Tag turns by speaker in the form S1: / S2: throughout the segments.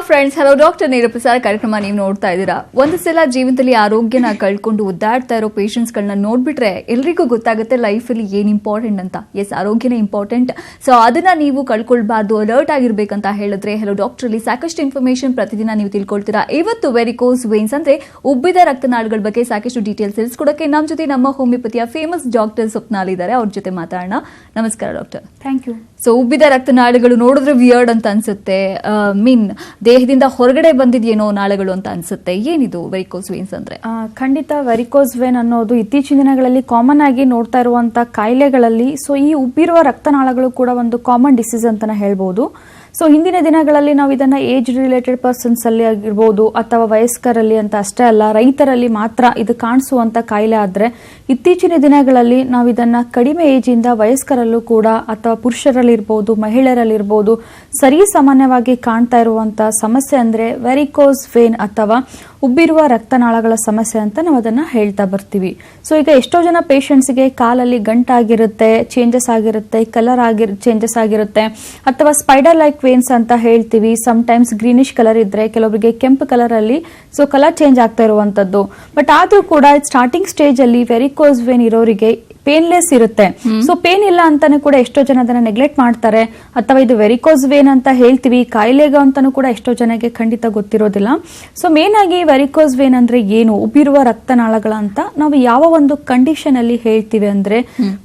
S1: Friends, hello doctor ನೇರ ಪ್ರಸಾರ ಕಾರ್ಯಕ್ರಮ ನೀವು ನೋಡ್ತಾ ಇದ್ದೀರಾ. ಒಂದು ಸಲ ಜೀವನದಲ್ಲಿ ಆರೋಗ್ಯನ ಕಳ್ಕೊಂಡು ಒದ್ದಾಡ್ತಾ ಇರೋ ಪೇಷಂಟ್ಸ್ಗಳನ್ನ ನೋಡ್ಬಿಟ್ರೆ ಎಲ್ರಿಗೂ ಗೊತ್ತಾಗುತ್ತೆ ಲೈಫಲ್ಲಿ ಏನ್ ಇಂಪಾರ್ಟೆಂಟ್ ಅಂತ. S, ಆರೋಗ್ಯನೇ important. ಸೊ ಅದನ್ನ ನೀವು ಕಳ್ಕೊಳ್ಬಾರ್ದು, ಅಲರ್ಟ್ ಆಗಿರ್ಬೇಕಂತ ಹೇಳಿದ್ರೆ ಹಲೋ ಡಾಕ್ಟರ್ ಅಲ್ಲಿ ಸಾಕಷ್ಟು ಇನ್ಫಾರ್ಮೇಶನ್ ಪ್ರತಿದಿನ ನೀವು ತಿಳ್ಕೊಳ್ತೀರಾ. ಇವತ್ತು ವೆರಿಕೋಸ್ ವೇನ್ಸ್ ಅಂದ್ರೆ ಉಬ್ಬಿದ ರಕ್ತನಾಳಗಳ ಬಗ್ಗೆ ಸಾಕಷ್ಟು ಡೀಟೇಲ್ಸ್ ತಿಳಿಸ್ಕೊಡಕ್ಕೆ ನಮ್ಮ ಜೊತೆ ನಮ್ಮ ಹೋಮಿಯೋಪತಿಯ ಫೇಮಸ್ ಡಾಕ್ಟರ್ ಸ್ವಪ್ನಾಲ್ ಇದ್ದಾರೆ. ಅವ್ರ ಜೊತೆ ಮಾತಾಡೋಣ. ನಮಸ್ಕಾರ ಡಾಕ್ಟರ್.
S2: Thank you.
S1: ಸೊ ಉಬ್ಬಿದ ರಕ್ತನಾಳಗಳು ನೋಡಿದ್ರೆ ವಿಯರ್ಡ್ ಅಂತ ಅನ್ಸುತ್ತೆ, ದೇಹದಿಂದ ಹೊರಗಡೆ ಬಂದಿದೆಯೇನೋ ನಾಳಗಳು ಅಂತ ಅನ್ಸುತ್ತೆ. ಏನಿದು ವೆರಿಕೋಸ್ ವೇನ್ಸ್ ಅಂದ್ರೆ?
S2: ಖಂಡಿತ ವೆರಿಕೋಸ್ ವೇನ್ ಅನ್ನೋದು ಇತ್ತೀಚಿನ ದಿನಗಳಲ್ಲಿ ಕಾಮನ್ ಆಗಿ ನೋಡ್ತಾ ಇರುವಂತಹ ಕಾಯಿಲೆಗಳಲ್ಲಿ ಸೊ ಈ ಉಬ್ಬಿರುವ ರಕ್ತನಾಳಗಳು ಕೂಡ ಒಂದು ಕಾಮನ್ ಡಿಸೀಸ್ ಅಂತಾನೆ ಹೇಳ್ಬೋದು. ಸೊ ಹಿಂದಿನ ದಿನಗಳಲ್ಲಿ ನಾವು ಇದನ್ನ ಏಜ್ ರಿಲೇಟೆಡ್ ಪರ್ಸನ್ಸ್ ಅಲ್ಲಿ ಆಗಿರ್ಬೋದು ಅಥವಾ ವಯಸ್ಕರಲ್ಲಿ ಅಂತ ಅಷ್ಟೇ ಅಲ್ಲ, ರೈತರಲ್ಲಿ ಮಾತ್ರ ಇದು ಕಾಣಿಸುವಂತ ಕಾಯಿಲೆ ಆದ್ರೆ ಇತ್ತೀಚಿನ ದಿನಗಳಲ್ಲಿ ನಾವು ಇದನ್ನ ಕಡಿಮೆ ಏಜ್ ಇಂದ ವಯಸ್ಕರಲ್ಲೂ ಕೂಡ ಅಥವಾ ಪುರುಷರಲ್ಲಿರ್ಬೋದು ಮಹಿಳೆಯರಲ್ಲಿರ್ಬೋದು ಸರಿ ಸಾಮಾನ್ಯವಾಗಿ ಕಾಣ್ತಾ ಇರುವಂತ ಸಮಸ್ಯೆ ಅಂದ್ರೆ ವೆರಿಕೋಸ್ ವೇನ್ ಅಥವಾ ಉಬ್ಬಿರುವ ರಕ್ತನಾಳಗಳ ಸಮಸ್ಯೆ ಅಂತ ನಾವು ಅದನ್ನ ಹೇಳ್ತಾ ಬರ್ತೀವಿ. ಸೊ ಈಗ ಎಷ್ಟೋ ಜನ ಪೇಷಂಟ್ಸ್ಗೆ ಕಾಲಲ್ಲಿ ಗಂಟಾಗಿರುತ್ತೆ, ಚೇಂಜಸ್ ಆಗಿರುತ್ತೆ, ಕಲರ್ ಚೇಂಜಸ್ ಆಗಿರುತ್ತೆ, ಅಥವಾ ಸ್ಪೈಡರ್ ಲೈಕ್ ವೇನ್ಸ್ ಅಂತ ಹೇಳ್ತೀವಿ. ಸಮ್ ಟೈಮ್ಸ್ ಗ್ರೀನಿಶ್ ಕಲರ್ ಇದ್ರೆ ಕೆಲವರಿಗೆ ಕೆಂಪು ಕಲರ್ ಅಲ್ಲಿ ಸೊ ಕಲರ್ ಚೇಂಜ್ ಆಗ್ತಾ ಇರುವಂತದ್ದು. ಬಟ್ ಆದ್ರೂ ಕೂಡ ಸ್ಟಾರ್ಟಿಂಗ್ ಸ್ಟೇಜ್ ಅಲ್ಲಿ ವೆರಿಕೋಸ್ ವೇನ್ ಇರೋರಿಗೆ ಪೇನ್ಲೆಸ್ ಇರುತ್ತೆ. ಸೊ ಪೇನ್ ಇಲ್ಲ ಅಂತಾನು ಕೂಡ ಎಷ್ಟೋ ಜನ ಅದನ್ನ ನೆಗ್ಲೆಕ್ಟ್ ಮಾಡ್ತಾರೆ, ಅಥವಾ ಇದು ವೆರಿಕೋಸ್ ವೇನ್ ಅಂತ ಹೇಳ್ತೀವಿ ಕಾಯಿಲೆಗ ಅಂತಾನು ಕೂಡ ಎಷ್ಟೋ ಜನಕ್ಕೆ ಖಂಡಿತ ಗೊತ್ತಿರೋದಿಲ್ಲ. ಸೊ ಮೇನ್ ಆಗಿ ವೆರಿಕೋಸ್ ವೇನ್ ಅಂದ್ರೆ ಏನು, ಉಬ್ಬಿರುವ ರಕ್ತನಾಳಗಳ ಅಂತ ನಾವು ಯಾವ ಒಂದು ಕಂಡೀಷನ್ ಅಲ್ಲಿ ಹೇಳ್ತೀವಿ ಅಂದ್ರೆ,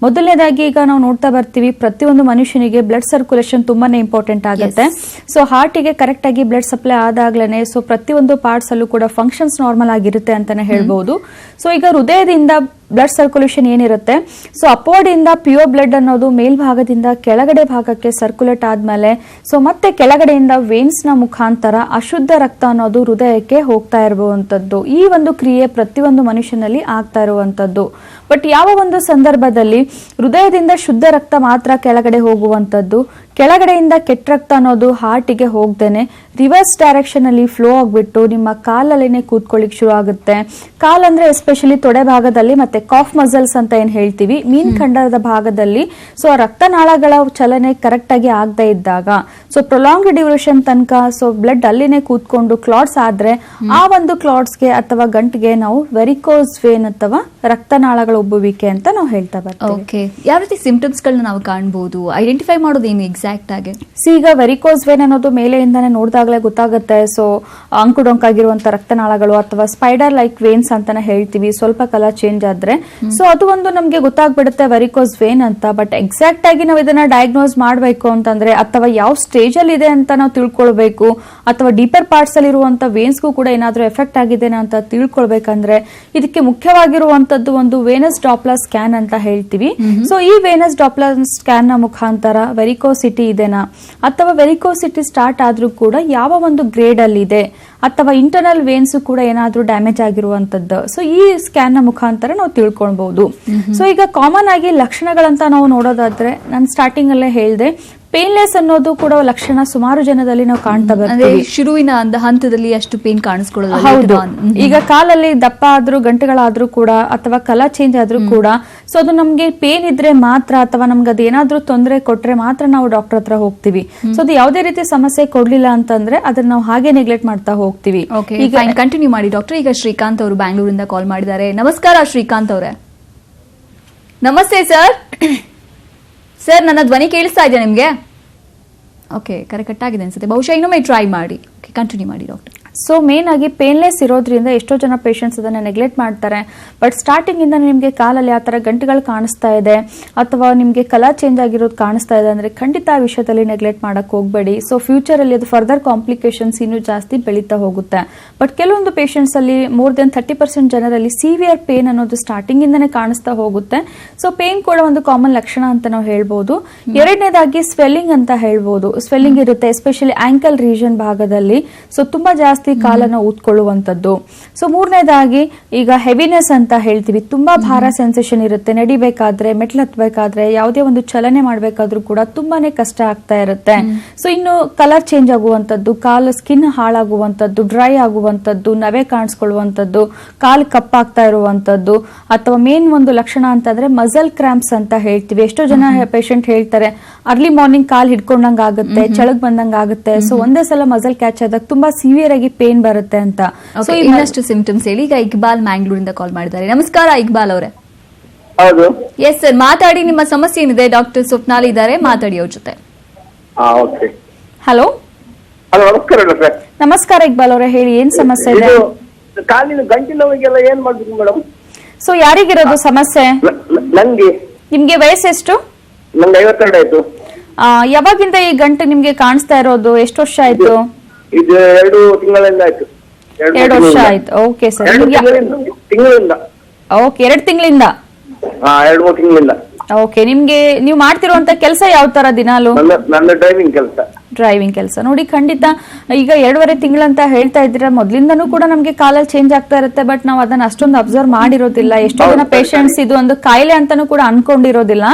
S2: ಮೊದಲನೇದಾಗಿ ಈಗ ನಾವು ನೋಡ್ತಾ ಬರ್ತೀವಿ ಪ್ರತಿಯೊಂದು ಮನುಷ್ಯನಿಗೆ ಬ್ಲಡ್ ಸರ್ಕ್ಯುಲೇಷನ್ ತುಂಬಾನೇ ಇಂಪಾರ್ಟೆಂಟ್ ಆಗುತ್ತೆ. ಸೊ ಹಾರ್ಟಿಗೆ ಕರೆಕ್ಟ್ ಆಗಿ ಬ್ಲಡ್ ಸಪ್ಲೈ ಆದಾಗ್ಲೇನೆ ಸೊ ಪ್ರತಿಯೊಂದು ಪಾರ್ಟ್ಸ್ ಅಲ್ಲೂ ಕೂಡ ಫಂಕ್ಷನ್ಸ್ ನಾರ್ಮಲ್ ಆಗಿರುತ್ತೆ ಅಂತಾನೆ ಹೇಳ್ಬಹುದು. ಸೊ ಈಗ ಹೃದಯದಿಂದ ಬ್ಲಡ್ ಸರ್ಕ್ಯುಲೇಷನ್ ಏನಿರುತ್ತೆ, ಸೊ ಅಪ್ವರ್ಡ್ ಇಂದ ಪ್ಯೂರ್ ಬ್ಲಡ್ ಅನ್ನೋದು ಮೇಲ್ಭಾಗದಿಂದ ಕೆಳಗಡೆ ಭಾಗಕ್ಕೆ ಸರ್ಕ್ಯುಲೇಟ್ ಆದ್ಮೇಲೆ ಸೊ ಮತ್ತೆ ಕೆಳಗಡೆಯಿಂದ ವೇನ್ಸ್ ನ ಮುಖಾಂತರ ಅಶುದ್ಧ ರಕ್ತ ಅನ್ನೋದು ಹೃದಯಕ್ಕೆ ಹೋಗ್ತಾ ಇರುವಂತದ್ದು. ಈ ಒಂದು ಕ್ರಿಯೆ ಪ್ರತಿಯೊಂದು ಮನುಷ್ಯನಲ್ಲಿ ಆಗ್ತಾ ಇರುವಂತದ್ದು. ಬಟ್ ಯಾವ ಒಂದು ಸಂದರ್ಭದಲ್ಲಿ ಹೃದಯದಿಂದ ಶುದ್ಧ ರಕ್ತ ಮಾತ್ರ ಕೆಳಗಡೆ ಹೋಗುವಂತದ್ದು, ಕೆಳಗಡೆಯಿಂದ ಕೆಟ್ಟ ರಕ್ತ ಅನ್ನೋದು ಹಾರ್ಟಿಗೆ ಹೋಗ್ದೇನೆ ರಿವರ್ಸ್ ಡೈರೆಕ್ಷನ್ ಅಲ್ಲಿ ಫ್ಲೋ ಆಗ್ಬಿಟ್ಟು ನಿಮ್ಮ ಕಾಲಲ್ಲಿನೇ ಕೂತ್ಕೊಳ್ಳಿಕ್ ಶುರು ಆಗುತ್ತೆ. ಕಾಲಂದ್ರೆ ಎಸ್ಪೆಷಲಿ ತೊಡೆ ಭಾಗದಲ್ಲಿ ಮತ್ತೆ ಕಾಫ್ ಮಸಲ್ಸ್ ಅಂತ ಏನ್ ಹೇಳ್ತೀವಿ ಮೀನ್ ಖಂಡದ ಭಾಗದಲ್ಲಿ ಸೊ ರಕ್ತನಾಳಗಳ ಚಲನೆ ಕರೆಕ್ಟ್ ಆಗಿ ಆಗದೆ ಇದ್ದಾಗ ಸೊ ಪ್ರೊಲಾಂಗ್ ಡ್ಯೂರೇಷನ್ ತನಕ ಸೊ ಬ್ಲಡ್ ಅಲ್ಲಿನೇ ಕೂತ್ಕೊಂಡು ಕ್ಲಾಟ್ಸ್ ಆದ್ರೆ ಆ ಒಂದು ಕ್ಲಾಟ್ಸ್ಗೆ ಅಥವಾ ಗಂಟಿಗೆ ನಾವು ವೆರಿಕೋಸ್ ವೇನ್ ಅಥವಾ ರಕ್ತನಾಳಗಳ ಉಬ್ಬುವಿಕೆ ಅಂತ ನಾವು ಹೇಳ್ತಾ ಬರ್ತೀವಿ.
S1: ಓಕೆ, ಯಾವ ರೀತಿ ಸಿಂಪ್ಟಮ್ಸ್ ಗಳನ್ನ ನಾವು ಕಾಣಬಹುದು, ಐಡೆಂಟಿಫೈ ಮಾಡೋದು ಏನು ಎಕ್ಸಾಕ್ಟ್ ಆಗಿ?
S2: ಈಗ ವೆರಿಕೋಸ್ ವೇನ್ ಅನ್ನೋದು ಮೇಲೆಯಿಂದಾನೆ ನೋಡಿದಾಗಲೇ ಗೊತ್ತಾಗುತ್ತೆ. ಸೊ ಅಂಕುಡೊಂಕಾಗಿರುವಂತ ರಕ್ತನಾಳಗಳು ಅಥವಾ ಸ್ಪೈಡರ್ ಲೈಕ್ ವೇನ್ಸ್ ಅಂತಾನೆ ಹೇಳ್ತೀವಿ, ಸ್ವಲ್ಪ ಕಲರ್ ಚೇಂಜ್ ಆದ್ರೆ ಸೊ ಅದು ಒಂದು ನಮ್ಗೆ ಗೊತ್ತಾಗ್ಬಿಡುತ್ತೆ ವೆರಿಕೋಸ್ ವೇನ್ ಅಂತ. ಬಟ್ ಎಕ್ಸಾಕ್ಟ್ ಆಗಿ ನಾವು ಇದನ್ನ ಡಯಾಗ್ನೋಸ್ ಮಾಡಬೇಕು ಅಂತಂದ್ರೆ ಅಥವಾ ಯಾವ ಸ್ಟೇಜ್ ಅಲ್ಲಿ ಇದೆ ಅಂತ ನಾವು ತಿಳ್ಕೊಳ್ಬೇಕು, ಅಥವಾ ಡೀಪರ್ ಪಾರ್ಟ್ಸ್ ಅಲ್ಲಿ ಇರುವಂತ ವೇನ್ಸ್ಗೂ ಕೂಡ ಏನಾದ್ರೂ ಎಫೆಕ್ಟ್ ಆಗಿದೆ ಅಂತ ತಿಳ್ಕೊಳ್ಬೇಕಂದ್ರೆ ಇದಕ್ಕೆ ಮುಖ್ಯವಾಗಿರುವಂತದ್ದು ಒಂದು ವೇನಸ್ ಡಾಪ್ಲರ್ ಸ್ಕ್ಯಾನ್ ಅಂತ ಹೇಳ್ತೀವಿ. ಸೊ ಈ ವೇನಸ್ ಡಾಪ್ಲರ್ ಸ್ಕ್ಯಾನ್ ನ ಮುಖಾಂತರ ವೆರಿಕೋಸಿಟಿ ಇದೆನಾ ಅಥವಾ ವೆರಿಕೋಸಿಟಿ ಸ್ಟಾರ್ಟ್ ಆದ್ರೂ ಕೂಡ ಯಾವ ಒಂದು ಗ್ರೇಡ್ ಅಲ್ಲಿ ಇದೆ ಅಥವಾ ಇಂಟರ್ನಲ್ ವೇನ್ಸ್ ಕೂಡ ಏನಾದ್ರೂ ಡ್ಯಾಮೇಜ್ ಆಗಿರುವಂತದ್ದು ಸೊ ಈ ಸ್ಕ್ಯಾನ್ ನ ಮುಖಾಂತರ ನಾವು ತಿಳ್ಕೊಳ್ಬಹುದು. ಸೊ ಈಗ ಕಾಮನ್ ಆಗಿ ಲಕ್ಷಣಗಳಂತ ನಾವು ನೋಡೋದಾದ್ರೆ ನಾನು ಸ್ಟಾರ್ಟಿಂಗ್ ಅಲ್ಲೇ ಹೇಳ್ದೆ ಪೇನ್ಲೆಸ್ ಅನ್ನೋದು ಕೂಡ ಲಕ್ಷಣ ಸುಮಾರು ಜನದಲ್ಲಿ ನಾವು ಕಾಣ್ತಾ ಬರ್ತೀವಿ.
S1: ಶುರುವಿನ ಹಂತದಲ್ಲಿ ಅಷ್ಟು ಪೇನ್ ಕಾಣಿಸ್ಕೊಳ್ಳೋದು.
S2: ಹೌದು, ಈಗ ಕಾಲಲ್ಲಿ ದಪ್ಪ ಆದ್ರೂ ಗಂಟೆಗಳಾದ್ರೂ ಕೂಡ ಅಥವಾ ಕಲರ್ ಚೇಂಜ್ ಆದ್ರೂ ಕೂಡ ಸೊ ಅದು ನಮ್ಗೆ ಪೇನ್ ಇದ್ರೆ ಮಾತ್ರ ಅಥವಾ ನಮ್ಗೆ ಅದೇನಾದ್ರೂ ತೊಂದರೆ ಕೊಟ್ರೆ ಮಾತ್ರ ನಾವು ಡಾಕ್ಟರ್ ಹತ್ರ ಹೋಗ್ತೀವಿ. ಸೊ ಅದು ಯಾವುದೇ ರೀತಿ ಸಮಸ್ಯೆ ಕೊಡ್ಲಿಲ್ಲ ಅಂತಂದ್ರೆ ಅದನ್ನ ನಾವು ಹಾಗೆ ನೆಗ್ಲೆಕ್ಟ್ ಮಾಡ್ತಾ ಹೋಗ್ತೀವಿ.
S1: ಈಗ ಕಂಟಿನ್ಯೂ ಮಾಡಿ ಡಾಕ್ಟರ್. ಈಗ ಶ್ರೀಕಾಂತ್ ಅವರು ಬ್ಯಾಂಗ್ಳೂರಿಂದ ಕಾಲ್ ಮಾಡಿದ್ದಾರೆ. ನಮಸ್ಕಾರ ಶ್ರೀಕಾಂತ್ ಅವರೇ. ನಮಸ್ತೆ ಸರ್. ಸರ್, ನನ್ನ ಧ್ವನಿ ಕೇಳಿಸ್ತಾ ಇದೆಯಾ ನಿಮ್ಗೆ? ಓಕೆ, ಕರೆ ಕಟ್ ಆಗಿದೆ ಅನ್ಸುತ್ತೆ, ಬಹುಶಃ ಇನ್ನೊಮ್ಮೆ ಟ್ರೈ ಮಾಡಿ. ಕಂಟಿನ್ಯೂ ಮಾಡಿ ಡಾಕ್ಟರ್.
S2: ಸೊ ಮೇನ್ ಆಗಿ ಪೇನ್ಲೆಸ್ ಇರೋದ್ರಿಂದ ಎಷ್ಟೋ ಜನ ಪೇಷಂಟ್ಸ್ ಅದನ್ನ ನೆಗ್ಲೆಕ್ಟ್ ಮಾಡ್ತಾರೆ. ಬಟ್ ಸ್ಟಾರ್ಟಿಂಗ್ ಇಂದ ನಿಮ್ಗೆ ಕಾಲಲ್ಲಿ ಆ ತರ ಗಂಟೆಗಳು ಕಾಣಿಸ್ತಾ ಇದೆ ಅಥವಾ ನಿಮ್ಗೆ ಕಲರ್ ಚೇಂಜ್ ಆಗಿರೋದು ಕಾಣಿಸ್ತಾ ಇದೆ ಅಂದ್ರೆ ಖಂಡಿತ ಆ ವಿಷಯದಲ್ಲಿ ನೆಗ್ಲೆಕ್ಟ್ ಮಾಡಕ್ ಹೋಗ್ಬೇಡಿ. ಸೊ ಫ್ಯೂಚರ್ ಅಲ್ಲಿ ಅದು ಫರ್ದರ್ ಕಾಂಪ್ಲಿಕೇಶನ್ಸ್ ಇನ್ನೂ ಜಾಸ್ತಿ ಬೆಳೀತಾ ಹೋಗುತ್ತೆ. ಬಟ್ ಕೆಲವೊಂದು ಪೇಷಂಟ್ಸ್ ಅಲ್ಲಿ ಮೋರ್ ದೆನ್ 30% ಜನರಲ್ಲಿ ಸಿವಿಯರ್ ಪೇನ್ ಅನ್ನೋದು ಸ್ಟಾರ್ಟಿಂಗ್ ಇಂದಾನೆ ಕಾಣಿಸ್ತಾ ಹೋಗುತ್ತೆ. ಸೊ ಪೇನ್ ಕೂಡ ಒಂದು ಕಾಮನ್ ಲಕ್ಷಣ ಅಂತ ನಾವು ಹೇಳ್ಬೋದು. ಎರಡನೇದಾಗಿ ಸ್ವೆಲ್ಲಿಂಗ್ ಅಂತ ಹೇಳ್ಬೋದು. ಸ್ವೆಲ್ಲಿಂಗ್ ಇರುತ್ತೆ ಎಸ್ಪೆಷಲಿ ಆಂಕಲ್ ರೀಜನ್ ಭಾಗದಲ್ಲಿ. ಸೊ ತುಂಬಾ ಜಾಸ್ತಿ ಜಾಸ್ತಿ ಕಾಲನ್ನ ಊದ್ಕೊಳ್ಳುವಂಥದ್ದು. ಸೊ ಮೂರನೇದಾಗಿ ಈಗ ಹೆವಿನೆಸ್ ಅಂತ ಹೇಳ್ತೀವಿ, ತುಂಬಾ ಭಾರ ಸೆನ್ಸೇಷನ್ ಇರುತ್ತೆ. ನಡಿಬೇಕಾದ್ರೆ, ಮೆಟ್ಲು ಹತ್ಬೇಕಾದ್ರೆ, ಯಾವುದೇ ಒಂದು ಚಲನೆ ಮಾಡ್ಬೇಕಾದ್ರೂ ಕೂಡ ತುಂಬಾನೇ ಕಷ್ಟ ಆಗ್ತಾ ಇರುತ್ತೆ. ಸೊ ಇನ್ನು ಕಲರ್ ಚೇಂಜ್ ಆಗುವಂಥದ್ದು, ಕಾಲು ಸ್ಕಿನ್ ಹಾಳಾಗುವಂಥದ್ದು, ಡ್ರೈ ಆಗುವಂಥದ್ದು, ನವೆ ಕಾಣಿಸ್ಕೊಳ್ಳುವಂಥದ್ದು, ಕಾಲು ಕಪ್ಪಾಗ್ತಾ ಇರುವಂಥದ್ದು, ಅಥವಾ ಮೇನ್ ಒಂದು ಲಕ್ಷಣ ಅಂತಂದ್ರೆ ಮಸಲ್ ಕ್ರಾಂಪ್ಸ್ ಅಂತ ಹೇಳ್ತೀವಿ. ಎಷ್ಟೋ ಜನ ಪೇಷಂಟ್ ಹೇಳ್ತಾರೆ ಅರ್ಲಿ ಮಾರ್ನಿಂಗ್ ಕಾಲ್ ಹಿಡ್ಕೊಂಡಂಗ ಆಗುತ್ತೆ, ಚಳಗ್ ಬಂದಂಗ ಆಗುತ್ತೆ. ಸೊ ಒಂದೇ ಸಲ ಮಸಲ್ ಕ್ಯಾಚ್ ಆದಾಗ ತುಂಬಾ ಸಿವಿಯರ್ ಆಗಿ ಪೇನ್ ಬರುತ್ತೆ ಅಂತ.
S1: ಸೊ ಇನ್ನಷ್ಟು ಸಿಂಪ್ಟಮ್ಸ್ ಹೇಳಿ. ಈಗ ಇಕ್ಬಾಲ್ ಮ್ಯಾಂಗ್ಳೂರಿಂದ ಕಾಲ್ ಮಾಡಿದ್ದಾರೆ. ನಮಸ್ಕಾರ ಇಕ್ಬಾಲ್ ಅವರೇ.
S3: ಹೌದು.
S1: ಎಸ್ ಸರ್, ಮಾತಾಡಿ. ನಿಮ್ಮ ಸಮಸ್ಯೆ ಏನಿದೆ? ಡಾಕ್ಟರ್ ಸ್ವಪ್ನಾಲಿ ಇದ್ದಾರೆ, ಮಾತಾಡಿ ಅವ್ರ ಜೊತೆ.
S3: ಓಕೆ.
S2: ಹಲೋ
S3: ಹಲೋ, ನಮಸ್ಕಾರ ಡಾಕ್ಟ್ರೆ.
S2: ನಮಸ್ಕಾರ ಇಕ್ಬಾಲ್ ಅವರೇ, ಹೇಳಿ ಏನ್ ಸಮಸ್ಯೆ ಇದೆ?
S3: ಇದು ಕಾಲಿನ ಗಂಟು ನೋವಿಗೆಲ್ಲ ಏನ್ ಮಾಡ್ಬೇಕು ಮೇಡಮ್?
S2: ಸೊ ಯಾರಿಗಿರೋದು ಸಮಸ್ಯೆ?
S3: ನಂಗೆ.
S2: ನಿಮ್ಗೆ ವಯಸ್ಸೆಷ್ಟು?
S3: ನಂಗೆ 52 ಆಯ್ತು.
S2: ಯಾವಾಗಿಂದ ಈ ಗಂಟು ನಿಮ್ಗೆ ಕಾಣಿಸ್ತಾ ಇರೋದು? ಎಷ್ಟು ವರ್ಷ ಆಯ್ತು?
S3: ಇದು 2 ತಿಂಗಳಿಂದ ಆಯ್ತು.
S2: 2 ವರ್ಷ ಆಯ್ತು. Okay sir.
S3: 2 ತಿಂಗಳಿಂದ.
S2: ಓಕೆ, 2 ತಿಂಗಳಿಂದ.
S3: 2-3 ತಿಂಗಳಿಂದ.
S2: ಓಕೆ, ನಿಮ್ಗೆ ನೀವು ಮಾಡ್ತಿರುವಂತ ಕೆಲಸ ಯಾವ ತರ ದಿನಾಲು?
S3: ನನ್ನ ಡ್ರೈವಿಂಗ್ ಕೆಲಸ.
S2: ಡ್ರೈವಿಂಗ್ ಕೆಲಸ ನೋಡಿ, ಖಂಡಿತ ಈಗ 2.5 ತಿಂಗಳಂತ ಹೇಳ್ತಾ ಇದ್ದೀರಾ. ಮೊದ್ಲಿಂದನೂ ಕೂಡ ನಮ್ಗೆ ಕಾಲಲ್ಲಿ ಚೇಂಜ್ ಆಗ್ತಾ ಇರುತ್ತೆ, ಬಟ್ ನಾವು ಅದನ್ನ ಅಷ್ಟೊಂದು ಅಬ್ಸರ್ವ್ ಮಾಡಿರೋದಿಲ್ಲ. ಎಷ್ಟೋ ಜನ ಪೇಷಂಟ್ಸ್ ಇದು ಒಂದು ಕಾಯಿಲೆ ಅಂತಾನೂ ಕೂಡ ಅನ್ಕೊಂಡಿರೋದಿಲ್ಲ.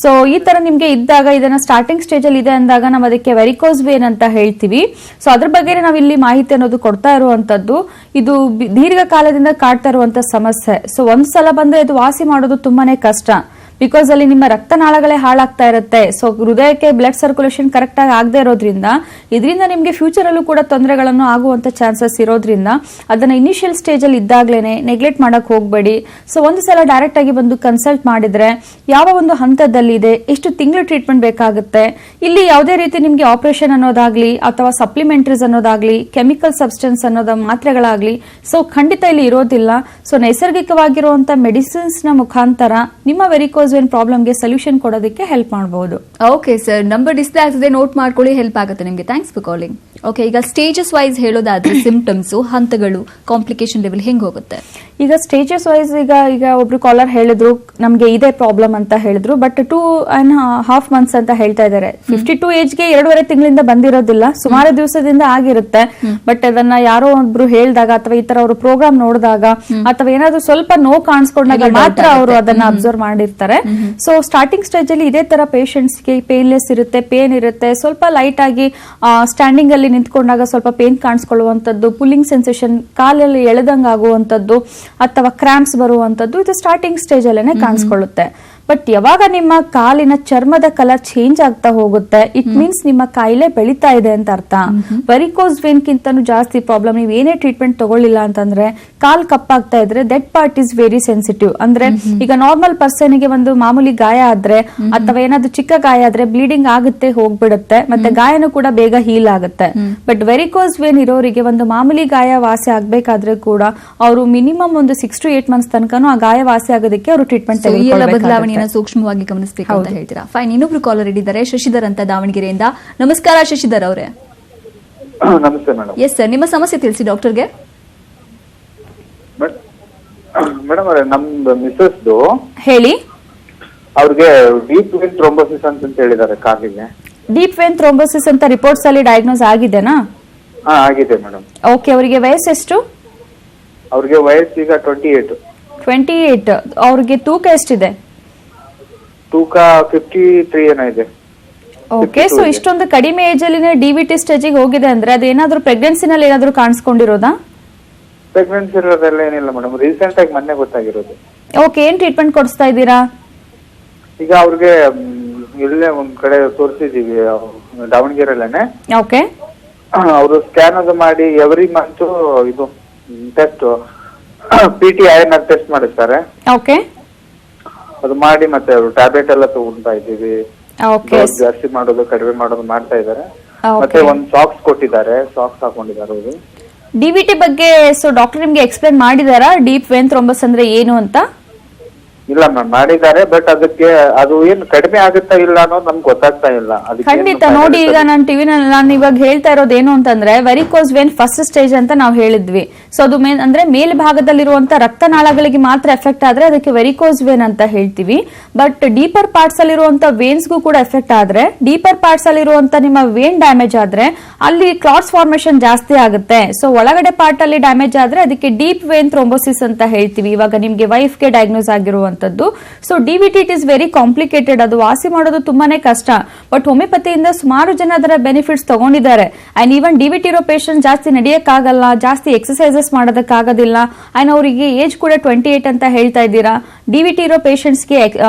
S2: ಸೊ ಈ ತರ ನಿಮ್ಗೆ ಇದ್ದಾಗ, ಇದನ್ನ ಸ್ಟಾರ್ಟಿಂಗ್ ಸ್ಟೇಜ್ ಅಲ್ಲಿ ಇದೆ ಅಂದಾಗ ನಾವು ಅದಕ್ಕೆ ವೆರಿಕೋಸ್ ವೇನ್ ಅಂತ ಹೇಳ್ತೀವಿ. ಸೊ ಅದ್ರ ಬಗ್ಗೆ ನಾವು ಇಲ್ಲಿ ಮಾಹಿತಿ ಅನ್ನೋದು ಕೊಡ್ತಾ ಇರುವಂತದ್ದು. ಇದು ದೀರ್ಘಕಾಲದಿಂದ ಕಾಡ್ತಾ ಇರುವಂತ ಸಮಸ್ಯೆ. ಸೊ ಒಂದ್ಸಲ ಬಂದ್ರೆ ಇದು ವಾಸಿ ಮಾಡೋದು ತುಂಬಾನೇ ಕಷ್ಟ. ಬಿಕಾಸ್ ಅಲ್ಲಿ ನಿಮ್ಮ ರಕ್ತನಾಳಗಳೇ ಹಾಳಾಗ್ತಾ ಇರುತ್ತೆ. ಸೊ ಹೃದಯಕ್ಕೆ ಬ್ಲಡ್ ಸರ್ಕ್ಯುಲೇಷನ್ ಕರೆಕ್ಟ್ ಆಗಿ ಆಗದೆ ಇರೋದ್ರಿಂದ ಇದರಿಂದ ನಿಮ್ಗೆ ಫ್ಯೂಚರ್ ಅಲ್ಲೂ ಕೂಡ ತೊಂದರೆಗಳನ್ನು ಆಗುವಂತ ಚಾನ್ಸಸ್ ಇರೋದ್ರಿಂದ ಅದನ್ನ ಇನಿಷಿಯಲ್ ಸ್ಟೇಜ್ ಅಲ್ಲಿ ಇದ್ದಾಗ್ಲೇನೆ ನೆಗ್ಲೆಕ್ಟ್ ಮಾಡಕ್ ಹೋಗ್ಬೇಡಿ. ಸೊ ಒಂದು ಸಲ ಡೈರೆಕ್ಟ್ ಆಗಿ ಬಂದು ಕನ್ಸಲ್ಟ್ ಮಾಡಿದ್ರೆ ಯಾವ ಒಂದು ಹಂತದಲ್ಲಿ ಇದೆ, ಎಷ್ಟು ತಿಂಗಳು ಟ್ರೀಟ್ಮೆಂಟ್ ಬೇಕಾಗುತ್ತೆ, ಇಲ್ಲಿ ಯಾವುದೇ ರೀತಿ ನಿಮ್ಗೆ ಆಪರೇಷನ್ ಅನ್ನೋದಾಗ್ಲಿ ಅಥವಾ ಸಪ್ಲಿಮೆಂಟರೀಸ್ ಅನ್ನೋದಾಗ್ಲಿ, ಕೆಮಿಕಲ್ ಸಬ್ಸ್ಟೆನ್ಸ್ ಅನ್ನೋದ ಮಾತ್ರೆಗಳಾಗ್ಲಿ ಸೊ ಖಂಡಿತ ಇಲ್ಲಿ ಇರೋದಿಲ್ಲ. ಸೊ ನೈಸರ್ಗಿಕವಾಗಿರುವಂತ ಮೆಡಿಸಿನ್ಸ್ ನ ಮುಖಾಂತರ ನಿಮ್ಮ ವೆರಿಕೋಸ್ ವೇನ್ ಪ್ರಾಬ್ಲಮ್ಗೆ ಸೊಲ್ಯೂಷನ್ ಕೊಡೋದಕ್ಕೆ ಹೆಲ್ಪ್ ಮಾಡಬಹುದು.
S1: ಓಕೆ ಸರ್, ನಂಬರ್ ಡಿಸ್ಪ್ಲೇ ಆಗ್ತದೆ, ನೋಟ್ ಮಾಡ್ಕೊಳ್ಳಿ, ಹೆಲ್ಪ್ ಆಗುತ್ತೆ ನಿಮಗೆ. Thanks for calling. ಓಕೆ, ಈಗ ಸ್ಟೇಜಸ್ ವೈಸ್ ಹೇಳೋದಾದ್ರೆ ಸಿಂಪ್ಟಮ್ಸ್, ಹಂತಗಳು, ಕಾಂಪ್ಲಿಕೇಶನ್ ಲೆವೆಲ್ ಹೆಂಗ್ ಹೋಗುತ್ತೆ?
S2: ಈಗ ಸ್ಟೇಜಸ್ ವೈಸ್ ಈಗ ಒಬ್ರು ಕಾಲರ್ ಹೇಳಿದ್ರು ನಮ್ಗೆ ಇದೇ ಪ್ರಾಬ್ಲಮ್ ಅಂತ ಹೇಳಿದ್ರು, ಬಟ್ 2.5 months ಅಂತ ಹೇಳ್ತಾ ಇದ್ದಾರೆ. 52 ಏಜ್ಗೆ 2.5 ತಿಂಗಳಿಂದ ಬಂದಿರೋದಿಲ್ಲ, ಸುಮಾರು ದಿವಸದಿಂದ ಆಗಿರುತ್ತೆ. ಬಟ್ ಅದನ್ನ ಯಾರೋ ಒಬ್ರು ಹೇಳಿದಾಗ ಅಥವಾ ಈ ತರ ಅವರು ಪ್ರೋಗ್ರಾಮ್ ನೋಡಿದಾಗ ಅಥವಾ ಏನಾದ್ರು ಸ್ವಲ್ಪ ನೋವು ಕಾಣಿಸ್ಕೊಂಡಾಗ ಮಾತ್ರ ಅವರು ಅದನ್ನ ಅಬ್ಸರ್ವ್ ಮಾಡಿರ್ತಾರೆ. ಸೊ ಸ್ಟಾರ್ಟಿಂಗ್ ಸ್ಟೇಜ್ ಅಲ್ಲಿ ಇದೇ ತರ ಪೇಷಂಟ್ಸ್ ಗೆ ಪೇನ್ಲೆಸ್ ಇರುತ್ತೆ, ಪೇನ್ ಇರುತ್ತೆ, ಸ್ವಲ್ಪ ಲೈಟ್ ಆಗಿ ಸ್ಟ್ಯಾಂಡಿಂಗ್ ಅಲ್ಲಿ ನಿಂತ್ಕೊಂಡಾಗ ಸ್ವಲ್ಪ ಪೇನ್ ಕಾಣಿಸ್ಕೊಳ್ಳುವಂತದ್ದು, ಪುಲ್ಲಿಂಗ್ ಸೆನ್ಸೇಷನ್, ಕಾಲಲ್ಲಿ ಎಳೆದಂಗ ಆಗುವಂತದ್ದು ಅಥವಾ ಕ್ರಾಂಪ್ಸ್ ಬರುವಂತದ್ದು, ಇದು ಸ್ಟಾರ್ಟಿಂಗ್ ಸ್ಟೇಜ್ ಅಲ್ಲೇನೆ ಕಾಣಿಸ್ಕೊಳ್ಳುತ್ತೆ. ಬಟ್ ಯಾವಾಗ ನಿಮ್ಮ ಕಾಲಿನ ಚರ್ಮದ ಕಲರ್ ಚೇಂಜ್ ಆಗ್ತಾ ಹೋಗುತ್ತೆ, ಇಟ್ ಮೀನ್ಸ್ ನಿಮ್ಮ ಕಾಯಿಲೆ ಬೆಳೀತಾ ಇದೆ ಅಂತ ಅರ್ಥ. ವೆರಿಕೋಸ್ ವೇನ್ ಕಿಂತನೂ ಜಾಸ್ತಿ ಪ್ರಾಬ್ಲಮ್, ನೀವು ಏನೇ ಟ್ರೀಟ್ಮೆಂಟ್ ತಗೊಳ್ಳಿಲ್ಲ ಅಂತಂದ್ರೆ ಕಾಲ್ ಕಪ್ಪಾಗ್ತಾ ಇದ್ರೆ that part is very sensitive. ಅಂದ್ರೆ ಈಗ ನಾರ್ಮಲ್ ಪರ್ಸನ್ ಗೆ ಒಂದು ಮಾಮೂಲಿ ಗಾಯ ಆದ್ರೆ ಅಥವಾ ಏನಾದ್ರು ಚಿಕ್ಕ ಗಾಯ ಆದ್ರೆ ಬ್ಲೀಡಿಂಗ್ ಆಗುತ್ತೆ, ಹೋಗ್ಬಿಡುತ್ತೆ, ಮತ್ತೆ ಗಾಯನೂ ಕೂಡ ಬೇಗ ಹೀಲ್ ಆಗುತ್ತೆ. ಬಟ್ ವೆರಿಕೋಸ್ ವೇನ್ ಇರೋರಿಗೆ ಒಂದು ಮಾಮೂಲಿ ಗಾಯ ವಾಸಿ ಆಗ್ಬೇಕಾದ್ರೆ ಕೂಡ ಅವರು ಮಿನಿಮಮ್ ಒಂದು 6 to 8 months ತನಕನೂ ಆ ಗಾಯ ವಾಸಿ ಆಗೋದಕ್ಕೆ ಅವರು ಟ್ರೀಟ್ಮೆಂಟ್
S1: ಬದಲಾವಣೆ ಸೂಕ್ಷ್ಮವಾಗಿ ಗಮನಿಸಬೇಕು ಅಂತ ಹೇಳ್ತೀರಾ. ಫೈನ್, ಇನ್ನೊಬ್ರು ಕಾಲರ್ ಇದ್ದಾರೆ, ಶಶಿಧರ್ ಅಂತ ದಾವಣಗೆರೆಯಿಂದ. ನಮಸ್ಕಾರ ಶಶಿಧರ್ ಅವರೇ.
S3: ನಮಸ್ತೆ ಮೇಡಮ್.
S1: ಎಸ್ ಸರ್, ನಿಮ್ಮ ಸಮಸ್ಯೆ ತಿಳಿಸಿ ಡಾಕ್ಟರ್ಗೆ.
S3: ಮೇಡಮ್ ಅವರೇ, ನಮ್ದು ಮಿಸಸ್ದು
S2: ಹೇಳಿ.
S3: ಅವ್ರಿಗೆ ಡೀಪ್ ವೇನ್ ಥ್ರೋಂಬೋಸಿಸ್ ಅಂತ ಹೇಳಿದ್ದಾರೆ ಕಾಲಿಗೆ.
S2: ಡೀಪ್ ವೇನ್ ಥ್ರೋಂಬೋಸಿಸ್ ಅಂತ ರಿಪೋರ್ಟ್ಸ್ ಅಲ್ಲಿ ಡಯಾಗ್ನೋಸ್ ಆಗಿದೆನಾ?
S3: ಆಗಿದೆ ಮೇಡಮ್.
S2: ಓಕೆ, ಅವರಿಗೆ ವಯಸ್ಸೆಷ್ಟು?
S3: ಅವ್ರಿಗೆ ವಯಸ್ಸು ಈಗ 28.
S2: ಅವ್ರಿಗೆ ತೂಕ ಎಷ್ಟಿದೆ?
S3: ತೂಕ 53 ಏನೋ ಇದೆ.
S2: ಓಕೆ, ಸೊ ಇಷ್ಟೊಂದು ಕಡಿಮೆ ಏಜ್ ಅಲ್ಲಿ ಡಿವಿಟಿ ಸ್ಟೇಜಿಗೆ ಹೋಗಿದೆ ಅಂದ್ರೆ ಅದೇನಾದ್ರೂ ಪ್ರೆಗ್ನೆನ್ಸಿನಲ್ಲಿ ಏನಾದ್ರೂ ಕಾಣಿಸ್ಕೊಂಡಿರೋದಾ?
S3: ಪ್ರೆಗ್ನೆನ್ಸಿ ಇರೋದೆಲ್ಲ ಏನಿಲ್ಲ ಮೇಡಮ್, ರೀಸೆಂಟ್ ಆಗಿ ಮೊನ್ನೆ ಗೊತ್ತಾಗಿರೋದು.
S2: ಓಕೆ, ಏನ್ ಟ್ರೀಟ್ಮೆಂಟ್ ಕೊಡಿಸ್ತಾ ಇದ್ದೀರಾ?
S3: ಈಗ ಅವ್ರಿಗೆ ಇಲ್ಲೇ ಒಂದ್ ಕಡೆ ತೋರಿಸಿದೀವಿ, ದಾವಣಗೆರೆಲ್ಲೇನೆ.
S2: ಓಕೆ,
S3: ಅವರು ಸ್ಕ್ಯಾನ್ ಅದು ಮಾಡಿ ಎವ್ರಿ ಮಂತ್ ಇದು ಟೆಸ್ಟ್ PT INR ಟೆಸ್ಟ್ ಮಾಡಿಸ್ತಾರೆ.
S2: ಓಕೆ,
S3: ಅದು ಮಾಡಿ ಮತ್ತೆ ಅವರು ಟ್ಯಾಬ್ಲೆಟ್ ಎಲ್ಲ ತಗೊಂತಾ ಇದ್ದೀವಿ.
S2: ಓಕೆ,
S3: ಜಾಸ್ತಿ ಮಾಡೋದು ಕಡಿಮೆ ಮಾಡೋದು ಮಾಡ್ತಾ ಇದ್ದಾರೆ.
S2: Okay.
S3: ಮತ್ತೆ ಒಂದ್ ಸಾಕ್ಸ್ ಕೊಟ್ಟಿದ್ದಾರೆ, ಸಾಕ್ಸ್ ಹಾಕೊಂಡಿದ್ದಾರೆ ಅವರು.
S2: ಡಿವಿಟಿ ಬಗ್ಗೆ ಸೊ ಡಾಕ್ಟರ್ ನಿಮ್ಗೆ ಎಕ್ಸ್ಪ್ಲೇನ್ ಮಾಡಿದಾರಾ ಡೀಪ್ ವೇನ್ ಥ್ರೋಂಬಸ್ ಅಂದ್ರೆ ಏನು ಅಂತ?
S3: ಇಲ್ಲ ಮ್ಯಾಮ್ ಮಾಡಿದ್ದಾರೆ, ಬಟ್ ಅದಕ್ಕೆ ಅದು ಏನು ಕಡಿಮೆ ಆಗುತ್ತಾ ಇಲ್ಲ ಅನ್ನೋದು ನಮ್ಗೆ ಗೊತ್ತಾಗ್ತಾ ಇಲ್ಲ. ಅದಕ್ಕೆ
S2: ಖಂಡಿತ ನೋಡಿ, ಈಗ ನಾನು ಟಿವಿನಲ್ಲಿ ನಾನು ಇವಾಗ ಹೇಳ್ತಾ ಇರೋದು ಏನು ಅಂತಂದ್ರೆ ವೆರಿಕೋಸ್ ವೇನ್ ಫಸ್ಟ್ ಸ್ಟೇಜ್ ಅಂತ ನಾವು ಹೇಳಿದ್ವಿ. ಸೊ ಅದು ಅಂದ್ರೆ ಮೇಲ್ಭಾಗದಲ್ಲಿರುವಂತ ರಕ್ತನಾಳಗಳಿಗೆ ಮಾತ್ರ ಎಫೆಕ್ಟ್ ಆದ್ರೆ ಅದಕ್ಕೆ ವೆರಿಕೋಸ್ ವೇನ್ ಅಂತ ಹೇಳ್ತೀವಿ. ಬಟ್ ಡೀಪರ್ ಪಾರ್ಟ್ಸ್ ಅಲ್ಲಿರುವಂತ ವೇನ್ಸ್ಗೂ ಕೂಡ ಎಫೆಕ್ಟ್ ಆದ್ರೆ, ಡೀಪರ್ ಪಾರ್ಟ್ಸ್ ಅಲ್ಲಿರುವಂತ ನಿಮ್ಮ ವೇನ್ ಡ್ಯಾಮೇಜ್ ಆದ್ರೆ ಅಲ್ಲಿ ಕ್ಲಾಟ್ಸ್ ಫಾರ್ಮೇಶನ್ ಜಾಸ್ತಿ ಆಗುತ್ತೆ. ಸೊ ಒಳಗಡೆ ಪಾರ್ಟ್ ಅಲ್ಲಿ ಡ್ಯಾಮೇಜ್ ಆದ್ರೆ ಅದಕ್ಕೆ ಡೀಪ್ ವೇನ್ ಥ್ರೋಂಬೋಸಿಸ್ ಅಂತ ಹೇಳ್ತೀವಿ. ಇವಾಗ ನಿಮ್ಗೆ ವೈಫ್ಗೆ ಡಯಾಗ್ನೋಸ್ ಆಗಿರುವಂತದ್ದು. So DVT it is very complicated, ಅದು ವಾಸಿ ಮಾಡೋದು ತುಂಬಾನೇ ಕಷ್ಟ. ಬಟ್ ಹೋಮಿಯೋಪತಿಯಿಂದ ಸುಮಾರು ಜನ ಅದರ ಬೆನಿಫಿಟ್ಸ್ ತಗೊಂಡಿದ್ದಾರೆ. ಅಂಡ್ ಈವನ್ ಡಿವಿಟಿ ಇರೋ ಪೇಷಂಟ್ ಜಾಸ್ತಿ ನಡೆಯಕ್ಕಾಗಲ್ಲ, ಜಾಸ್ತಿ ಎಕ್ಸರ್ಸೈಸಸ್ ಮಾಡೋದಕ್ಕಾಗೋದಿಲ್ಲ. ಅಂಡ್ ಅವರಿಗೆ ಏಜ್ ಕೂಡ 28 ಅಂತ ಹೇಳ್ತಾ ಇದ್ದೀರಾ. ಡಿವಿಟಿ ಇರೋ ಪೇಷಂಟ್ಸ್ಗೆ